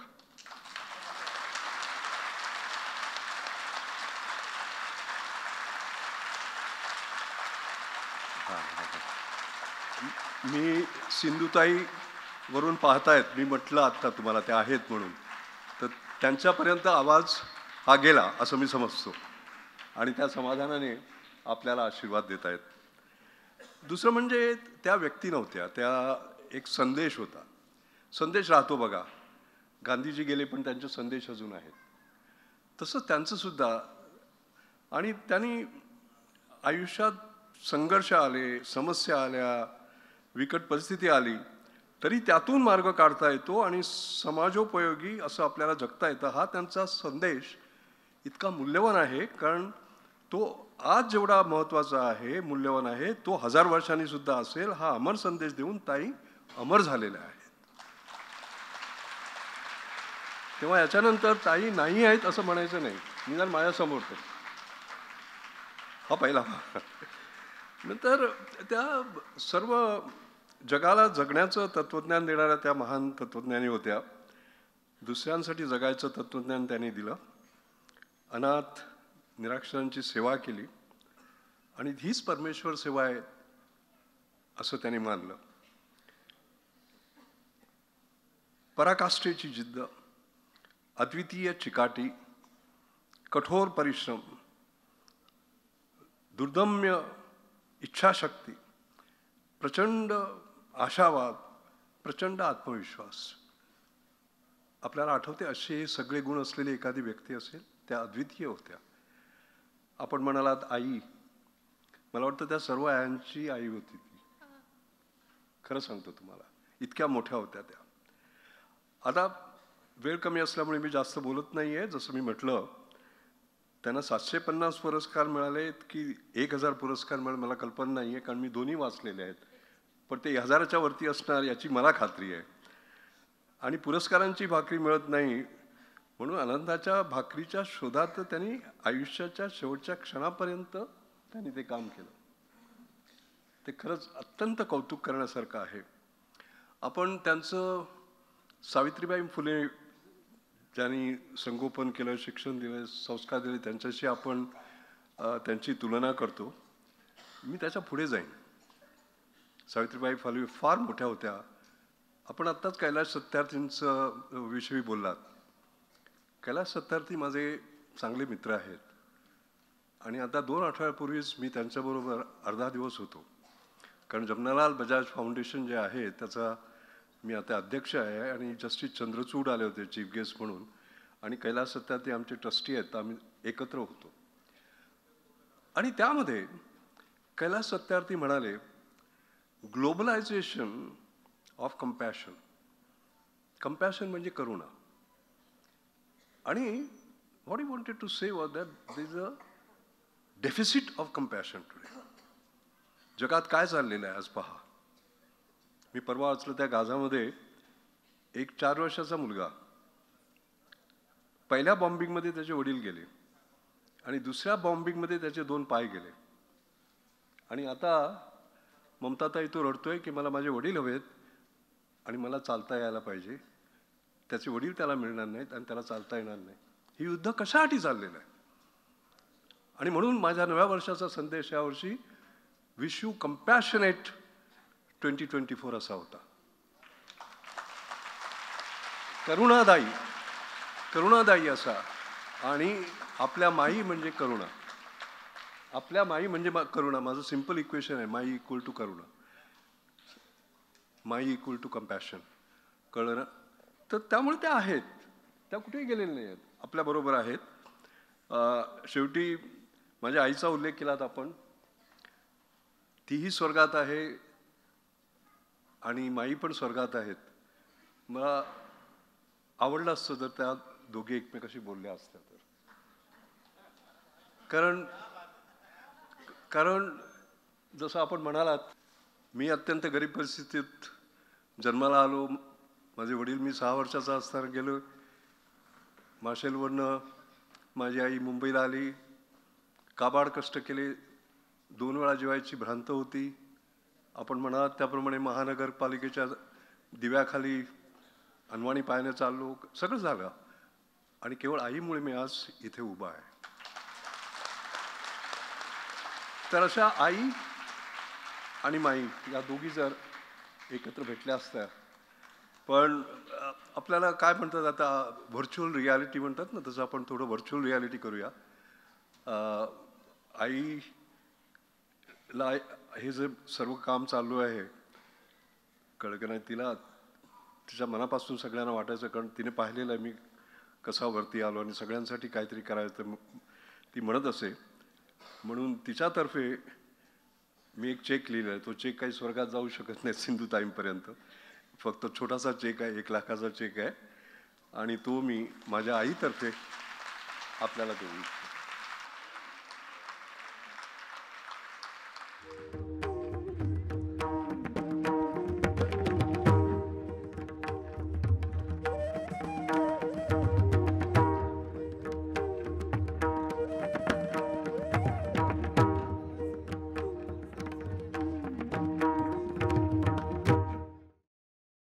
मी सिंधुताई वरून पाहतायत, मी म्हटलं आत्ता तुम्हाला त्या आहेत म्हणून, तर त्यांच्यापर्यंत आवाज हा गेला असं मी समजतो आणि त्या समाधानाने आपल्याला आशीर्वाद देत आहेत. दुसरं म्हणजे त्या व्यक्ती नव्हत्या, त्या एक संदेश होता. संदेश राहतो बघा. गांधीजी गेले पण त्यांचे संदेश अजून आहेत. तसं त्यांचं सुद्धा. आणि त्यांनी आयुष्यात संघर्ष आले, समस्या आल्या, विकट परिस्थिती आली तरी त्यातून मार्ग काढता येतो आणि समाजोपयोगी असं आपल्याला जगता येतं. हा त्यांचा संदेश इतका मूल्यवान आहे कारण तो आज जेवढा महत्त्वाचा आहे, मूल्यवान आहे, तो 1000 वर्षांनी सुद्धा असेल. हा अमर संदेश देऊन ताई अमर झालेल्या आहेत. तेव्हा याच्यानंतर ताई नाही आहेत असं म्हणायचं नाही. निदान माझ्यासमोर तर. हा पहिला. नंतर त्या सर्व जगाला जगण्याचं तत्त्वज्ञान देणाऱ्या त्या महान तत्त्वज्ञानी होत्या. दुसऱ्यांसाठी जगायचं तत्त्वज्ञान त्यांनी दिलं. अनाथ निराक्षरांची सेवा केली आणि हीच परमेश्वर सेवा आहे असं त्यांनी मानलं. पराकाष्ठेची जिद्द, अद्वितीय चिकाटी, कठोर परिश्रम, दुर्दम्य इच्छाशक्ती, प्रचंड आशावाद, प्रचंड आत्मविश्वास. आपल्याला आठवते असे सगळे गुण असलेली एखादी व्यक्ती असेल, त्या अद्वितीय होत्या. आपण म्हणालात आई, मला वाटतं त्या सर्व आयांची आई होती ती. खरं सांगतो तुम्हाला, इतक्या मोठ्या होत्या त्या. आता वेळ कमी असल्यामुळे मी जास्त बोलत नाही आहे. जसं मी म्हटलं, त्यांना 750 पुरस्कार मिळाले की 1000 पुरस्कार मिळाले मला कल्पना नाही आहे, कारण मी दोन्ही वाचलेले आहेत. पण ते 1000च्या वरती असणार याची मला खात्री आहे. आणि पुरस्कारांची भाकरी मिळत नाही म्हणून आनंदाच्या भाकरीच्या शोधात त्यांनी आयुष्याच्या शेवटच्या क्षणापर्यंत त्यांनी ते काम केलं. ते खरंच अत्यंत कौतुक करण्यासारखं आहे. आपण त्यांचं सावित्रीबाई फुले ज्यांनी संगोपन केलं, शिक्षण दिलं, संस्कार दिले, त्यांच्याशी आपण त्यांची तुलना करतो. मी त्याच्या पुढे जाईन. सावित्रीबाई फुले फार मोठ्या होत्या. आपण आत्ताच कैलास सत्यार्थींचं विषयी बोललात. कैलास सत्यार्थी माझे चांगले मित्र आहेत आणि आता 2 आठवड्यापूर्वीच मी त्यांच्याबरोबर अर्धा दिवस होतो. कारण जमनालाल बजाज फाउंडेशन जे आहे त्याचा मी आता अध्यक्ष आहे आणि जस्टिस चंद्रचूड आले होते चीफ गेस्ट म्हणून आणि कैलास सत्यार्थी आमचे ट्रस्टी आहेत. आम्ही एकत्र होतो आणि त्यामध्ये कैलास सत्यार्थी म्हणाले, ग्लोबलायझेशन ऑफ कंपॅशन. कंपॅशन म्हणजे करुणा. आणि what you wanted to say was that there is a deficit of compassion today. जगात काय चाललेलं आहे आज पहा. मी परवा वाचलं त्या गाझामध्ये एक 4 वर्षाचा मुलगा, पहिल्या बॉम्बिंगमध्ये त्याचे वडील गेले आणि दुसऱ्या बॉम्बिंगमध्ये त्याचे 2 पाय गेले. आणि आता ममताताई तो रडतोय की मला माझे वडील हवेत आणि मला चालता यायला पाहिजे. त्याचे वडील त्याला मिळणार नाहीत आणि त्याला चालता येणार नाही. ही युद्ध कशासाठी चाललेलं आहे. आणि म्हणून माझ्या नव्या वर्षाचा संदेश यावर्षी विश यू कंपॅशनेट 2024 असा होता. करुणादायी असा. आणि आपल्या माई म्हणजे करुणा. आपल्या माई म्हणजे करुणा. माझं सिंपल इक्वेशन आहे, माई इक्वल टू करुणा, माई इक्वल टू कंपॅशन. कळलं. तर त्यामुळे त्या आहेत, त्या कुठेही गेलेल्या नाही आहेत, आपल्याबरोबर आहेत. शेवटी माझ्या आईचा उल्लेख केलात आपण. तीही स्वर्गात आहे आणि माई पण स्वर्गात आहेत. मला आवडलं असतं जर त्या दोघे एकमेकाशी बोलल्या असत्या तर. कारण जसं आपण म्हणालात, मी अत्यंत गरीब परिस्थितीत जन्माला आलो. माझे वडील, मी 6 वर्षाचा असताना गेलो माशेलवरनं. माझी आई मुंबईला आली. काबाड कष्ट केले. 2 वेळा जेवायची भ्रांत होती. आपण म्हणालात त्याप्रमाणे महानगरपालिकेच्या दिव्याखाली अनवाणी पायाने चाललो. सगळं झालं आणि केवळ आईमुळे मी आज इथे उभा आहे. तर अशा आई आणि माई या दोघी जर एकत्र भेटल्या असत्या. पण आपल्याला काय म्हणतात आता, व्हर्च्युअल रियालिटी म्हणतात ना, तसं आपण थोडं व्हर्च्युअल रियालिटी करूया. आईला हे जे सर्व काम चालू आहे, कळलं की नाही, तिला तिच्या मनापासून सगळ्यांना वाटायचं. कारण तिने पाहिलेलं आहे मी कसा वरती आलो आणि सगळ्यांसाठी काहीतरी करायचं ती म्हणत असे. म्हणून तिच्यातर्फे मी एक चेक लिहिला आहे. तो चेक काही स्वर्गात जाऊ शकत नाही सिंधुताईंपर्यंत. फक्त छोटासा चेक आहे, 1 लाखाचा चेक आहे आणि तो मी माझ्या आईतर्फे आपल्याला देऊ.